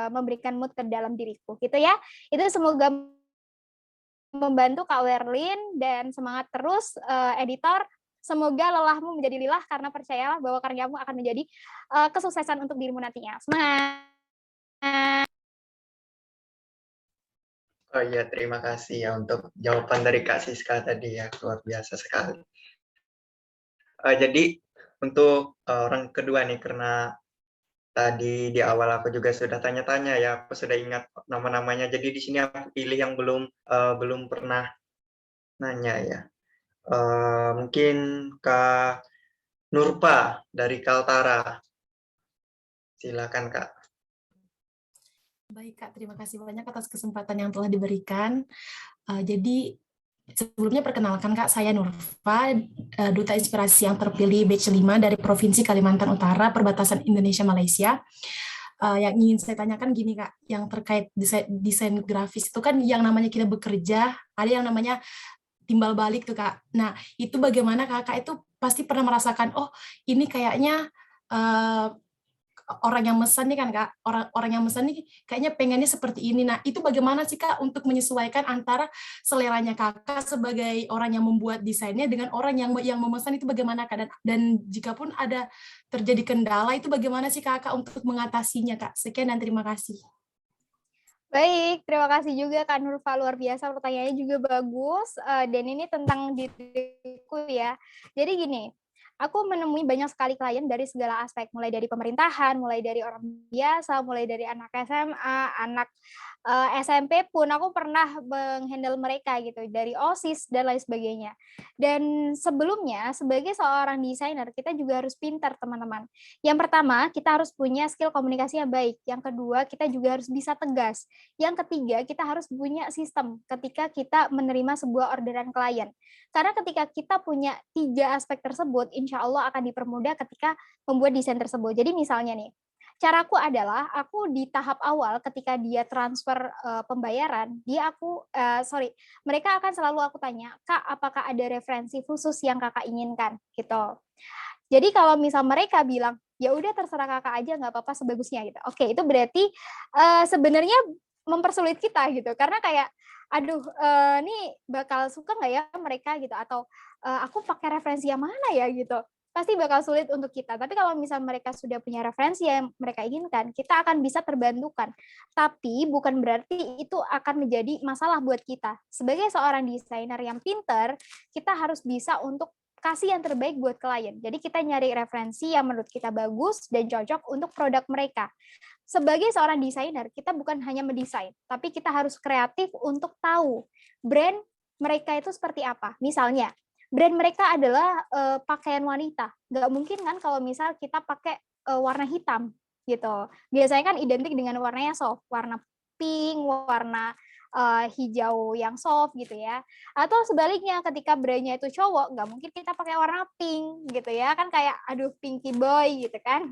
memberikan mood ke dalam diriku, gitu ya. Itu semoga membantu Kak Werlin dan semangat terus editor. Semoga lelahmu menjadi lilah karena percayalah bahwa karyamu akan menjadi kesuksesan untuk dirimu nantinya. Semangat.
Oh iya, terima kasih ya untuk jawaban dari Kak Siska tadi ya, luar biasa sekali. Jadi untuk orang kedua nih, karena tadi di awal aku juga sudah tanya-tanya ya, aku sudah ingat nama-namanya. Jadi di sini aku pilih yang belum pernah nanya ya. Mungkin Kak Nurpa dari Kaltara. Silakan Kak.
Baik Kak, terima kasih banyak atas kesempatan yang telah diberikan. Jadi sebelumnya perkenalkan Kak, saya Nurfa, Duta Inspirasi yang terpilih batch 5 dari Provinsi Kalimantan Utara, perbatasan Indonesia-Malaysia. Yang ingin saya tanyakan gini Kak, yang terkait desain grafis itu kan yang namanya kita bekerja, ada yang namanya timbal balik tuh Kak. Nah, itu bagaimana Kakak itu pasti pernah merasakan, oh ini kayaknya orang yang mesen nih kan Kak, orang yang mesen nih kayaknya pengennya seperti ini. Nah, itu bagaimana sih Kak untuk menyesuaikan antara seleranya Kakak sebagai orang yang membuat desainnya dengan orang yang memesan itu bagaimana Kak? Dan jika pun ada terjadi kendala itu bagaimana sih Kakak untuk mengatasinya Kak? Sekian dan terima kasih.
Baik, terima kasih juga Kak Nurfa, luar biasa, pertanyaannya juga bagus, dan ini tentang diriku ya. Jadi gini, aku menemui banyak sekali klien dari segala aspek, mulai dari pemerintahan, mulai dari orang biasa, mulai dari anak SMA, anak SMP pun aku pernah menghandle mereka gitu, dari OSIS dan lain sebagainya. Dan sebelumnya, sebagai seorang desainer, kita juga harus pintar teman-teman. Yang pertama, kita harus punya skill komunikasi yang baik. Yang kedua, kita juga harus bisa tegas. Yang ketiga, kita harus punya sistem ketika kita menerima sebuah orderan klien. Karena ketika kita punya 3 aspek tersebut, insya Allah akan dipermudah ketika membuat desain tersebut. Jadi misalnya nih, caraku adalah aku di tahap awal ketika dia transfer pembayaran, mereka akan selalu aku tanya, Kak, apakah ada referensi khusus yang Kakak inginkan gitu. Jadi kalau misal mereka bilang, ya udah terserah Kakak aja, nggak apa-apa sebagusnya gitu. Oke, itu berarti sebenarnya mempersulit kita gitu, karena kayak, aduh, ini bakal suka nggak ya mereka gitu, atau aku pakai referensi yang mana ya gitu. Pasti bakal sulit untuk kita. Tapi kalau misal mereka sudah punya referensi yang mereka inginkan, kita akan bisa terbantukan. Tapi bukan berarti itu akan menjadi masalah buat kita. Sebagai seorang desainer yang pinter, kita harus bisa untuk kasih yang terbaik buat klien. Jadi kita nyari referensi yang menurut kita bagus dan cocok untuk produk mereka. Sebagai seorang desainer, kita bukan hanya mendesain, tapi kita harus kreatif untuk tahu brand mereka itu seperti apa. Misalnya, brand mereka adalah pakaian wanita. Nggak mungkin kan kalau misal kita pakai warna hitam gitu. Biasanya kan identik dengan warnanya soft, warna pink, warna hijau yang soft gitu ya. Atau sebaliknya ketika brandnya itu cowok, nggak mungkin kita pakai warna pink gitu ya. Kan kayak aduh pinky boy gitu kan.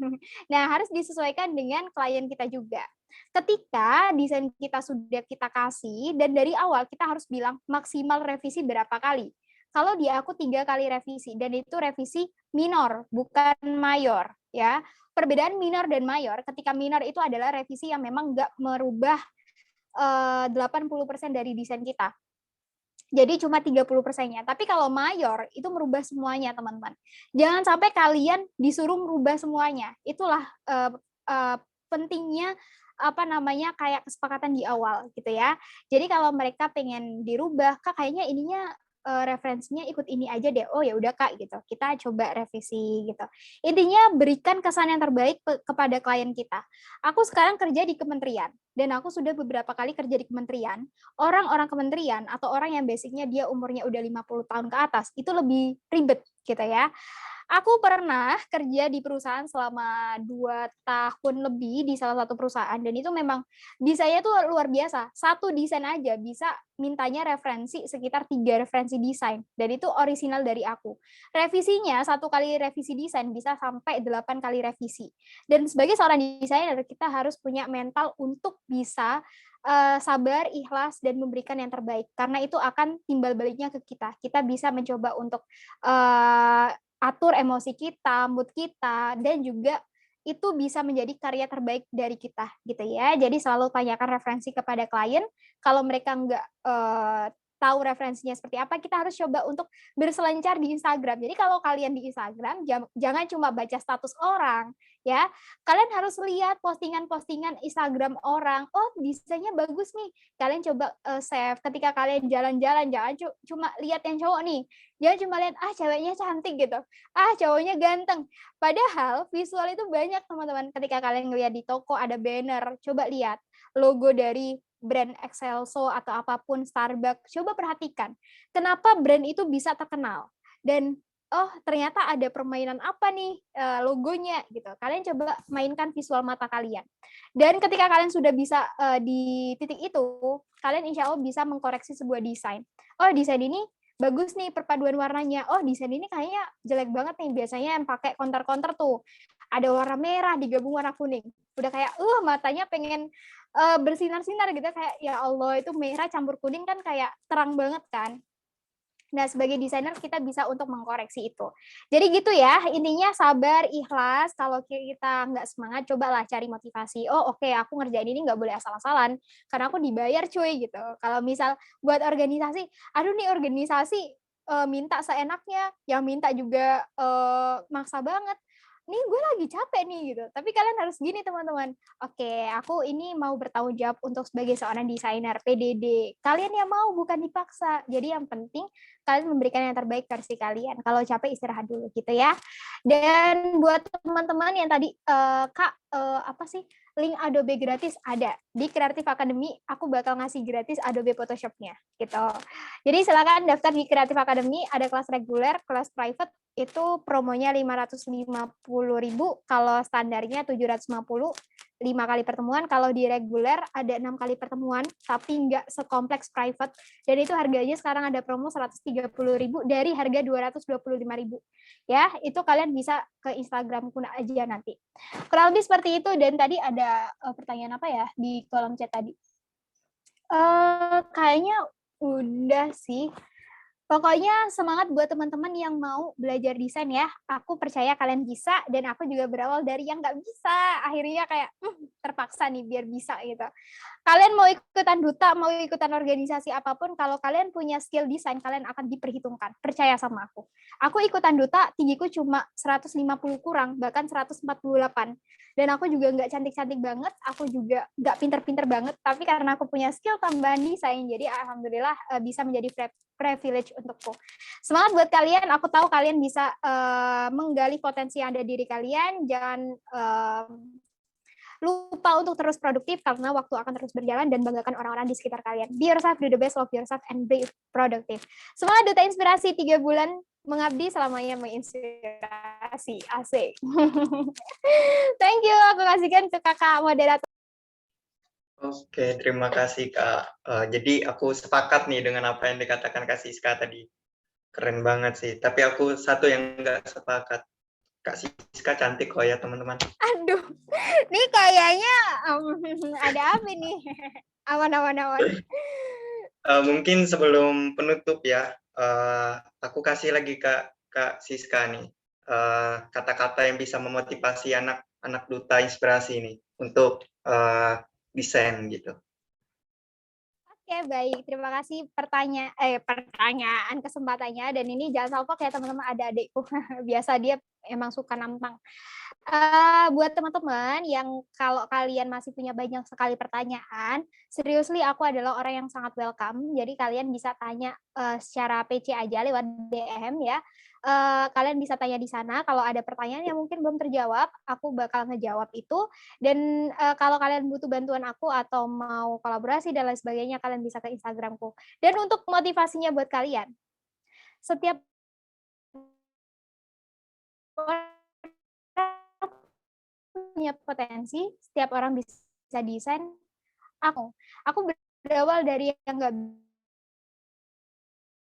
Nah, harus disesuaikan dengan klien kita juga. Ketika desain kita sudah kita kasih dan dari awal kita harus bilang maksimal revisi berapa kali. Kalau di aku 3 kali revisi, dan itu revisi minor, bukan mayor. Ya, perbedaan minor dan mayor, ketika minor itu adalah revisi yang memang nggak merubah 80% dari desain kita. Jadi cuma 30%-nya. Tapi kalau mayor, itu merubah semuanya, teman-teman. Jangan sampai kalian disuruh merubah semuanya. Itulah pentingnya kayak kesepakatan di awal gitu ya. Jadi kalau mereka pengen dirubah, Kak kayaknya ininya referensinya ikut ini aja deh. Oh ya udah Kak gitu. Kita coba revisi gitu. Intinya berikan kesan yang terbaik kepada klien kita. Aku sekarang kerja di kementerian. dan aku sudah beberapa kali kerja di kementerian, orang-orang kementerian atau orang yang basicnya dia umurnya udah 50 tahun ke atas, itu lebih ribet gitu ya. Aku pernah kerja di perusahaan selama 2 tahun lebih di salah satu perusahaan, dan itu memang desainnya tuh luar biasa. Satu desain aja bisa mintanya referensi sekitar 3 referensi desain, dan itu orisinal dari aku. Revisinya, 1 kali revisi desain bisa sampai 8 kali revisi. Dan sebagai seorang desainer, kita harus punya mental untuk bisa sabar, ikhlas, dan memberikan yang terbaik. Karena itu akan timbal baliknya ke kita. Kita bisa mencoba untuk atur emosi kita, mood kita, dan juga itu bisa menjadi karya terbaik dari kita gitu ya. Jadi selalu tanyakan referensi kepada klien. Kalau mereka nggak tahu referensinya seperti apa, kita harus coba untuk berselancar di Instagram. Jadi kalau kalian di Instagram, jangan cuma baca status orang, ya. Kalian harus lihat postingan-postingan Instagram orang. Oh, desainnya bagus nih. Kalian coba save. Ketika kalian jalan-jalan, jangan cuma lihat yang cowok nih. Jangan cuma lihat, ceweknya cantik gitu. Cowoknya ganteng. Padahal visual itu banyak, teman-teman. Ketika kalian ngeliat di toko ada banner, coba lihat logo dari brand Excelso atau apapun, Starbucks, coba perhatikan. Kenapa brand itu bisa terkenal? Dan ternyata ada permainan apa nih logonya gitu. Kalian coba mainkan visual mata kalian. Dan ketika kalian sudah bisa di titik itu, kalian insya Allah bisa mengkoreksi sebuah desain. Oh, desain ini bagus nih perpaduan warnanya. Oh, desain ini kayaknya jelek banget nih. Biasanya yang pakai counter-counter tuh ada warna merah digabung warna kuning. Udah kayak matanya pengen bersinar-sinar gitu, kayak ya Allah, itu merah campur kuning kan kayak terang banget kan. Nah, sebagai desainer kita bisa untuk mengkoreksi itu. Jadi gitu ya, intinya sabar, ikhlas. Kalau kita nggak semangat, cobalah cari motivasi. Oh, oke, aku ngerjain ini nggak boleh asal-asalan, karena aku dibayar cuy gitu. Kalau misal buat organisasi, aduh nih organisasi minta seenaknya, yang minta juga maksa banget. Nih gue lagi capek nih gitu. Tapi kalian harus gini teman-teman. Oke, aku ini mau bertanggung jawab untuk sebagai seorang desainer PDD. Kalian yang mau, bukan dipaksa. Jadi yang penting kalian memberikan yang terbaik versi kalian. Kalau capek istirahat dulu gitu ya. Dan buat teman-teman yang tadi Kak apa sih link Adobe gratis ada di Creative Academy. Aku bakal ngasih gratis Adobe Photoshop-nya gitu. Jadi silakan daftar di Creative Academy. Ada kelas reguler, kelas private itu promonya 550.000, kalau standarnya 750, 5 kali pertemuan. Kalau di reguler ada 6 kali pertemuan, tapi nggak sekompleks private. Dan itu harganya sekarang ada promo 130.000 dari harga 225.000. Ya, itu kalian bisa ke Instagramku aja nanti. Kurang lebih seperti itu. Dan tadi ada pertanyaan apa ya di kolom chat tadi? Kayaknya udah sih. Pokoknya semangat buat teman-teman yang mau belajar desain ya. Aku percaya kalian bisa, dan aku juga berawal dari yang nggak bisa. Akhirnya kayak terpaksa nih biar bisa gitu. Kalian mau ikutan duta, mau ikutan organisasi apapun, kalau kalian punya skill desain, kalian akan diperhitungkan. Percaya sama aku. Aku ikutan duta, tinggiku cuma 150 kurang, bahkan 148. Dan aku juga nggak cantik-cantik banget, aku juga nggak pinter-pinter banget, tapi karena aku punya skill tambahan desain, jadi alhamdulillah bisa menjadi privilege untukku. Semangat buat kalian, aku tahu kalian bisa menggali potensi yang ada di diri kalian, jangan lupa untuk terus produktif karena waktu akan terus berjalan, dan banggakan orang-orang di sekitar kalian. Be yourself, do the best, love yourself, and be productive. Semangat Duta Inspirasi 3 bulan mengabdi selamanya menginspirasi. Asik. Thank you, aku kasihkan ke kakak moderator.
Oke, terima kasih Kak. Jadi aku sepakat nih dengan apa yang dikatakan Kak Siska tadi. Keren banget sih. Tapi aku satu yang nggak sepakat. Kak Siska cantik kok ya teman-teman.
Aduh, ini kayaknya ada apa nih? Awan.
Mungkin sebelum penutup ya, aku kasih lagi Kak Siska nih kata-kata yang bisa memotivasi anak-anak Duta Inspirasi ini untuk desain gitu.
Oke, baik. Terima kasih pertanyaan kesempatannya. Dan ini jangan lupa ya teman-teman, ada adikku. Biasa dia emang suka nampang. Buat teman-teman yang kalau kalian masih punya banyak sekali pertanyaan, seriously aku adalah orang yang sangat welcome. Jadi kalian bisa tanya secara PC aja lewat DM ya. Kalian bisa tanya di sana. Kalau ada pertanyaan yang mungkin belum terjawab, aku bakal ngejawab itu. Dan kalau kalian butuh bantuan aku atau mau kolaborasi dan lain sebagainya, kalian bisa ke Instagramku. Dan untuk motivasinya buat kalian, setiap punya potensi, setiap orang bisa desain. Aku berawal dari yang nggak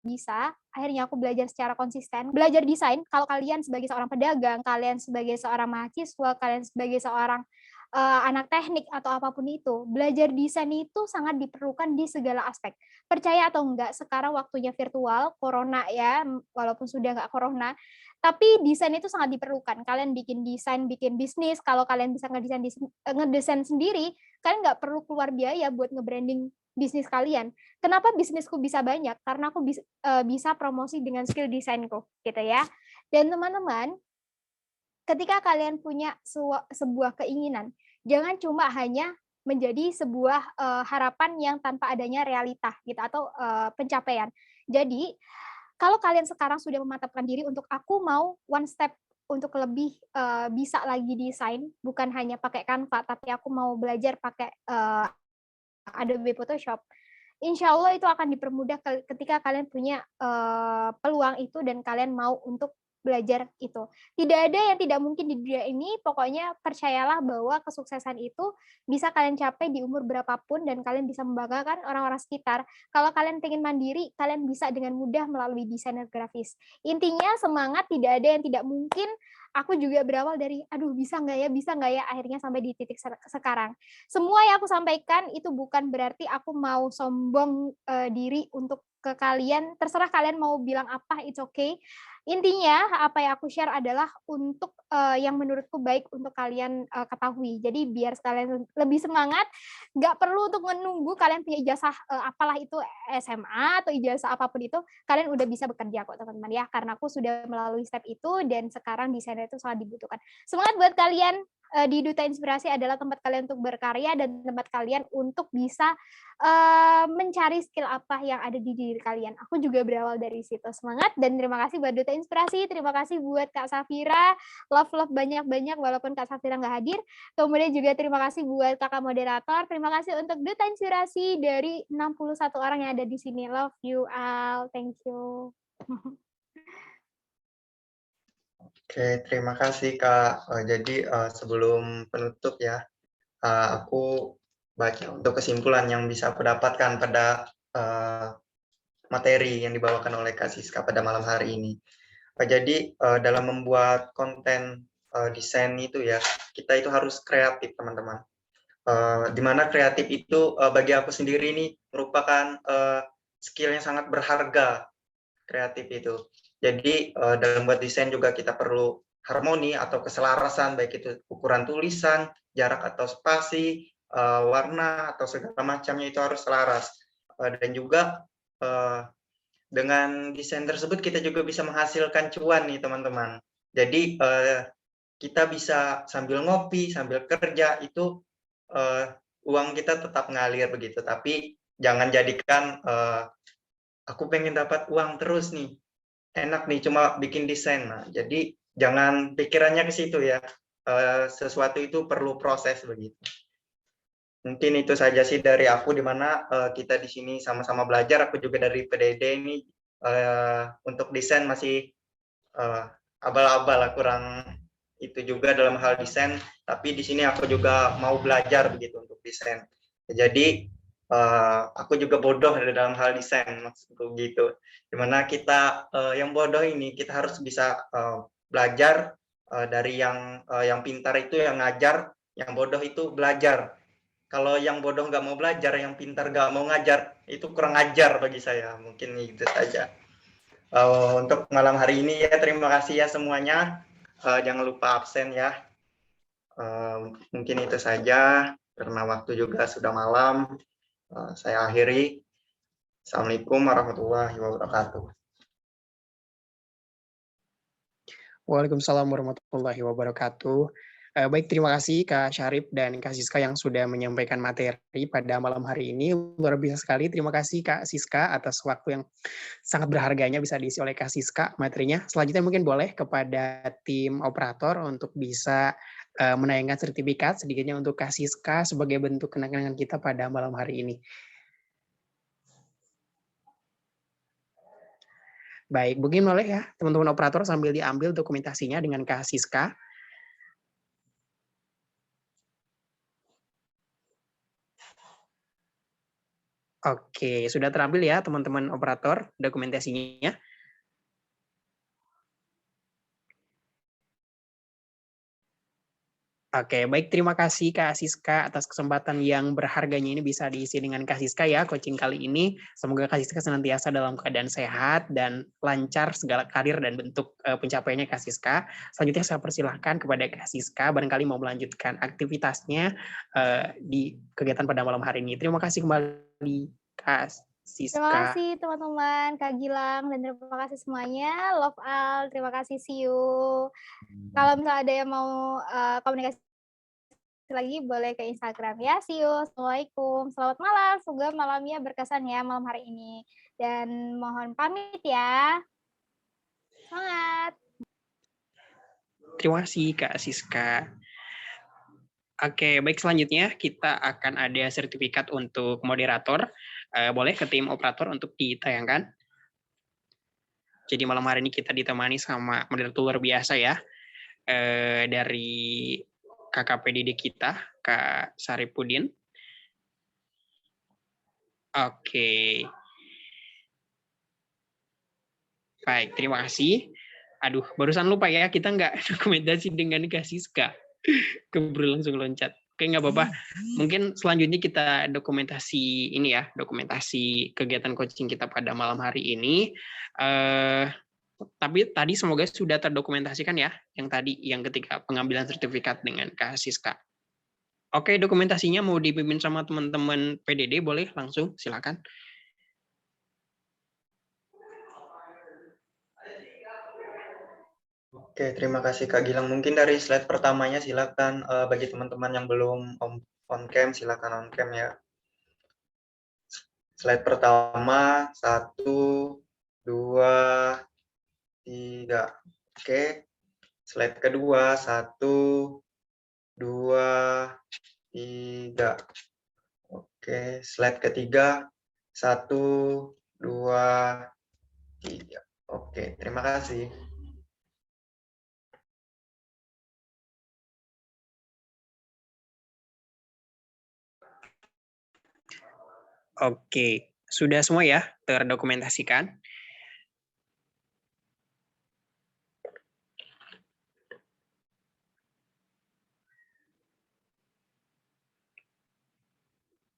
bisa, akhirnya aku belajar secara konsisten. Belajar desain, kalau kalian sebagai seorang pedagang, kalian sebagai seorang mahasiswa, kalian sebagai seorang anak teknik atau apapun itu, belajar desain itu sangat diperlukan di segala aspek. Percaya atau enggak, sekarang waktunya virtual, corona ya, walaupun sudah nggak corona, tapi desain itu sangat diperlukan. Kalian bikin desain, bikin bisnis, kalau kalian bisa ngedesain sendiri, kalian nggak perlu keluar biaya buat nge-branding bisnis kalian. Kenapa bisnisku bisa banyak? Karena aku bisa promosi dengan skill desainku, gitu ya. Dan teman-teman, ketika kalian punya sebuah keinginan, jangan cuma hanya menjadi sebuah harapan yang tanpa adanya realita gitu atau pencapaian. Jadi, kalau kalian sekarang sudah memantapkan diri untuk aku mau one step untuk lebih bisa lagi desain, bukan hanya pakai Canva, tapi aku mau belajar pakai Adobe Photoshop. Insya Allah itu akan dipermudah ketika kalian punya peluang itu dan kalian mau untuk belajar itu. Tidak ada yang tidak mungkin di dunia ini, pokoknya percayalah bahwa kesuksesan itu bisa kalian capai di umur berapapun dan kalian bisa membanggakan orang-orang sekitar. Kalau kalian ingin mandiri, kalian bisa dengan mudah melalui desainer grafis. Intinya semangat, tidak ada yang tidak mungkin. Aku juga berawal dari, aduh bisa nggak ya, akhirnya sampai di titik sekarang. Semua yang aku sampaikan itu bukan berarti aku mau sombong diri untuk ke kalian, terserah kalian mau bilang apa, it's okay. Intinya apa yang aku share adalah untuk yang menurutku baik untuk kalian ketahui. Jadi biar kalian lebih semangat, nggak perlu untuk menunggu kalian punya ijazah apalah itu SMA atau ijazah apapun itu, kalian udah bisa bekerja kok teman-teman ya, karena aku sudah melalui step itu dan sekarang desainer itu sangat dibutuhkan. Semangat buat kalian. Di Duta Inspirasi adalah tempat kalian untuk berkarya dan tempat kalian untuk bisa mencari skill apa yang ada di diri kalian. Aku juga berawal dari situ. Semangat dan terima kasih buat Duta Inspirasi, terima kasih buat Kak Safira, love banyak-banyak walaupun Kak Safira nggak hadir. Kemudian juga terima kasih buat Kakak moderator, terima kasih untuk Duta Inspirasi dari 61 orang yang ada di sini. Love you all, thank you.
Oke, terima kasih Kak. Jadi sebelum penutup ya, aku baca untuk kesimpulan yang bisa aku dapatkan pada materi yang dibawakan oleh Kak Siska pada malam hari ini. Jadi dalam membuat konten desain itu ya, kita itu harus kreatif teman-teman. Di mana kreatif itu bagi aku sendiri ini merupakan skill yang sangat berharga, kreatif itu. Jadi dalam buat desain juga kita perlu harmoni atau keselarasan, baik itu ukuran tulisan, jarak atau spasi, warna atau segala macamnya itu harus selaras. Dan juga dengan desain tersebut kita juga bisa menghasilkan cuan nih teman-teman. Jadi kita bisa sambil ngopi, sambil kerja itu uang kita tetap ngalir begitu. Tapi jangan jadikan aku pengen dapat uang terus nih, enak nih cuma bikin desain. Nah, jadi jangan pikirannya ke situ ya. Sesuatu itu perlu proses begitu. Mungkin itu saja sih dari aku, di mana kita di sini sama-sama belajar. Aku juga dari PDD ini untuk desain masih abal-abal, kurang itu juga dalam hal desain. Tapi di sini aku juga mau belajar begitu untuk desain. Jadi aku juga bodoh dalam hal desain, maksudku gitu. Dimana kita yang bodoh ini kita harus bisa belajar dari yang pintar itu yang ngajar, yang bodoh itu belajar. Kalau yang bodoh nggak mau belajar, yang pintar nggak mau ngajar, itu kurang ajar bagi saya. Mungkin itu saja. Untuk malam hari ini ya, terima kasih ya semuanya. Jangan lupa absen ya. Mungkin itu saja, karena waktu juga sudah malam. Saya akhiri. Assalamualaikum warahmatullahi wabarakatuh.
Waalaikumsalam warahmatullahi wabarakatuh. Baik, terima kasih Kak Syarif dan Kak Siska yang sudah menyampaikan materi pada malam hari ini. Luar biasa sekali. Terima kasih Kak Siska atas waktu yang sangat berharganya bisa diisi oleh Kak Siska materinya. Selanjutnya mungkin boleh kepada tim operator untuk bisa menayangkan sertifikat sedikitnya untuk Kak Siska sebagai bentuk kenangan kita pada malam hari ini. Baik, mungkin boleh ya teman-teman operator sambil diambil dokumentasinya dengan Kak Siska. Oke, sudah terampil ya teman-teman operator dokumentasinya. Oke, baik, terima kasih Kak Siska atas kesempatan yang berharganya ini bisa diisi dengan Kak Siska ya coaching kali ini. Semoga Kak Siska senantiasa dalam keadaan sehat dan lancar segala karir dan bentuk pencapaiannya Kak Siska. Selanjutnya saya persilahkan kepada Kak Siska barangkali mau melanjutkan aktivitasnya di kegiatan pada malam hari ini. Terima kasih kembali Kak Siska.
Terima kasih teman-teman, Kak Gilang, dan terima kasih semuanya. Love all, terima kasih, see you. Kalau misalnya ada yang mau komunikasi lagi, boleh ke Instagram ya. See you. Assalamualaikum. Selamat malam. Semoga malamnya berkesan ya malam hari ini. Dan mohon pamit ya. Semangat.
Terima kasih Kak Siska. Oke, baik, selanjutnya kita akan ada sertifikat untuk moderator. Boleh ke tim operator untuk ditayangkan. Jadi malam hari ini kita ditemani sama moderator luar biasa ya. Dari KKPDD kita, Kak Saripudin. Oke. Baik, terima kasih. Aduh, barusan lupa ya, kita nggak dokumentasi dengan Kak Siska. Keburu langsung loncat. Oke, nggak apa-apa. Mungkin selanjutnya kita dokumentasi ini ya, dokumentasi kegiatan coaching kita pada malam hari ini. Tapi tadi semoga sudah terdokumentasikan ya, yang ketika pengambilan sertifikat dengan Kak Siska. Oke, dokumentasinya mau dipimpin sama teman-teman PDD, boleh langsung, silakan.
Oke, terima kasih Kak Gilang. Mungkin dari slide pertamanya silakan bagi teman-teman yang belum on cam, silakan on cam ya. Slide pertama, 1, 2, 3. Oke. Slide kedua, 1, 2, 3. Oke, slide ketiga, 1, 2, 3. Oke, terima kasih.
Oke, sudah semua ya terdokumentasikan?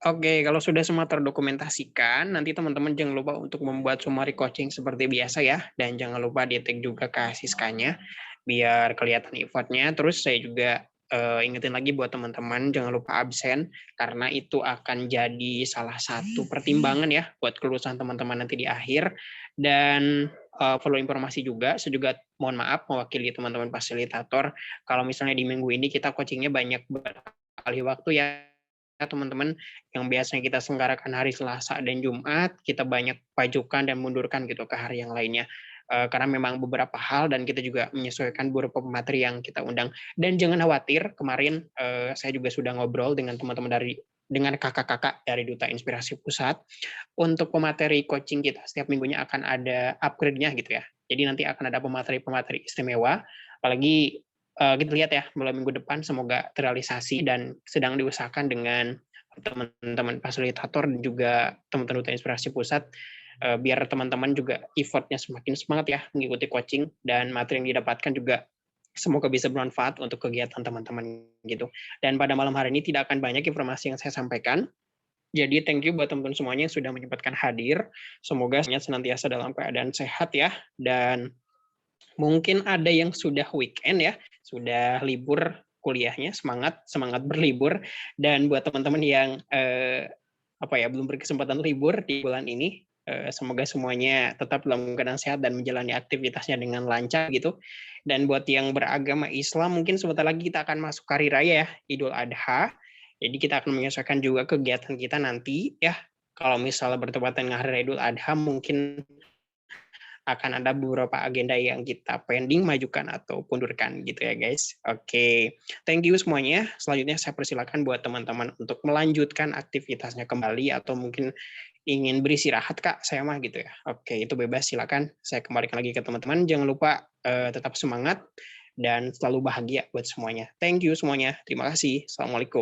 Oke, kalau sudah semua terdokumentasikan, nanti teman-teman jangan lupa untuk membuat summary coaching seperti biasa ya, dan jangan lupa di-tag juga ke Siskanya, biar kelihatan effortnya. Terus saya juga ingetin lagi buat teman-teman, jangan lupa absen, karena itu akan jadi salah satu pertimbangan ya, buat kelulusan teman-teman nanti di akhir. Dan perlu informasi juga, saya juga mohon maaf mewakili teman-teman fasilitator, kalau misalnya di minggu ini kita coachingnya banyak beralih waktu ya, teman-teman, yang biasanya kita selenggarakan hari Selasa dan Jumat, kita banyak pajukan dan mundurkan gitu ke hari yang lainnya. Karena memang beberapa hal dan kita juga menyesuaikan beberapa materi yang kita undang. Dan jangan khawatir, kemarin saya juga sudah ngobrol dengan teman-teman dengan kakak-kakak dari Duta Inspirasi Pusat, untuk pemateri coaching kita setiap minggunya akan ada upgrade-nya gitu ya. Jadi nanti akan ada pemateri-pemateri istimewa, apalagi kita lihat ya mulai minggu depan semoga terrealisasi dan sedang diusahakan dengan teman-teman fasilitator dan juga teman-teman Duta Inspirasi Pusat, biar teman-teman juga effortnya semakin semangat ya mengikuti coaching, dan materi yang didapatkan juga semoga bisa bermanfaat untuk kegiatan teman-teman gitu. Dan pada malam hari ini tidak akan banyak informasi yang saya sampaikan. Jadi thank you buat teman-teman semuanya yang sudah menyempatkan hadir. Semoga senantiasa dalam keadaan sehat ya. Dan mungkin ada yang sudah weekend ya, sudah libur kuliahnya, semangat berlibur. Dan buat teman-teman yang belum berkesempatan libur di bulan ini, Semoga semuanya tetap dalam keadaan sehat dan menjalani aktivitasnya dengan lancar gitu. Dan buat yang beragama Islam, mungkin sebentar lagi kita akan masuk hari raya ya, Idul Adha. Jadi kita akan menyesuaikan juga kegiatan kita nanti ya. Kalau misalnya bertepatan dengan hari raya Idul Adha, mungkin akan ada beberapa agenda yang kita pending, majukan, atau pundurkan gitu ya guys. Oke, thank you semuanya. Selanjutnya saya persilakan buat teman-teman untuk melanjutkan aktivitasnya kembali atau mungkin ingin beristirahat Kak, saya mah gitu ya. Oke, itu bebas, silakan. Saya kembalikan lagi ke teman-teman. Jangan lupa tetap semangat dan selalu bahagia buat semuanya. Thank you semuanya. Terima kasih. Assalamualaikum.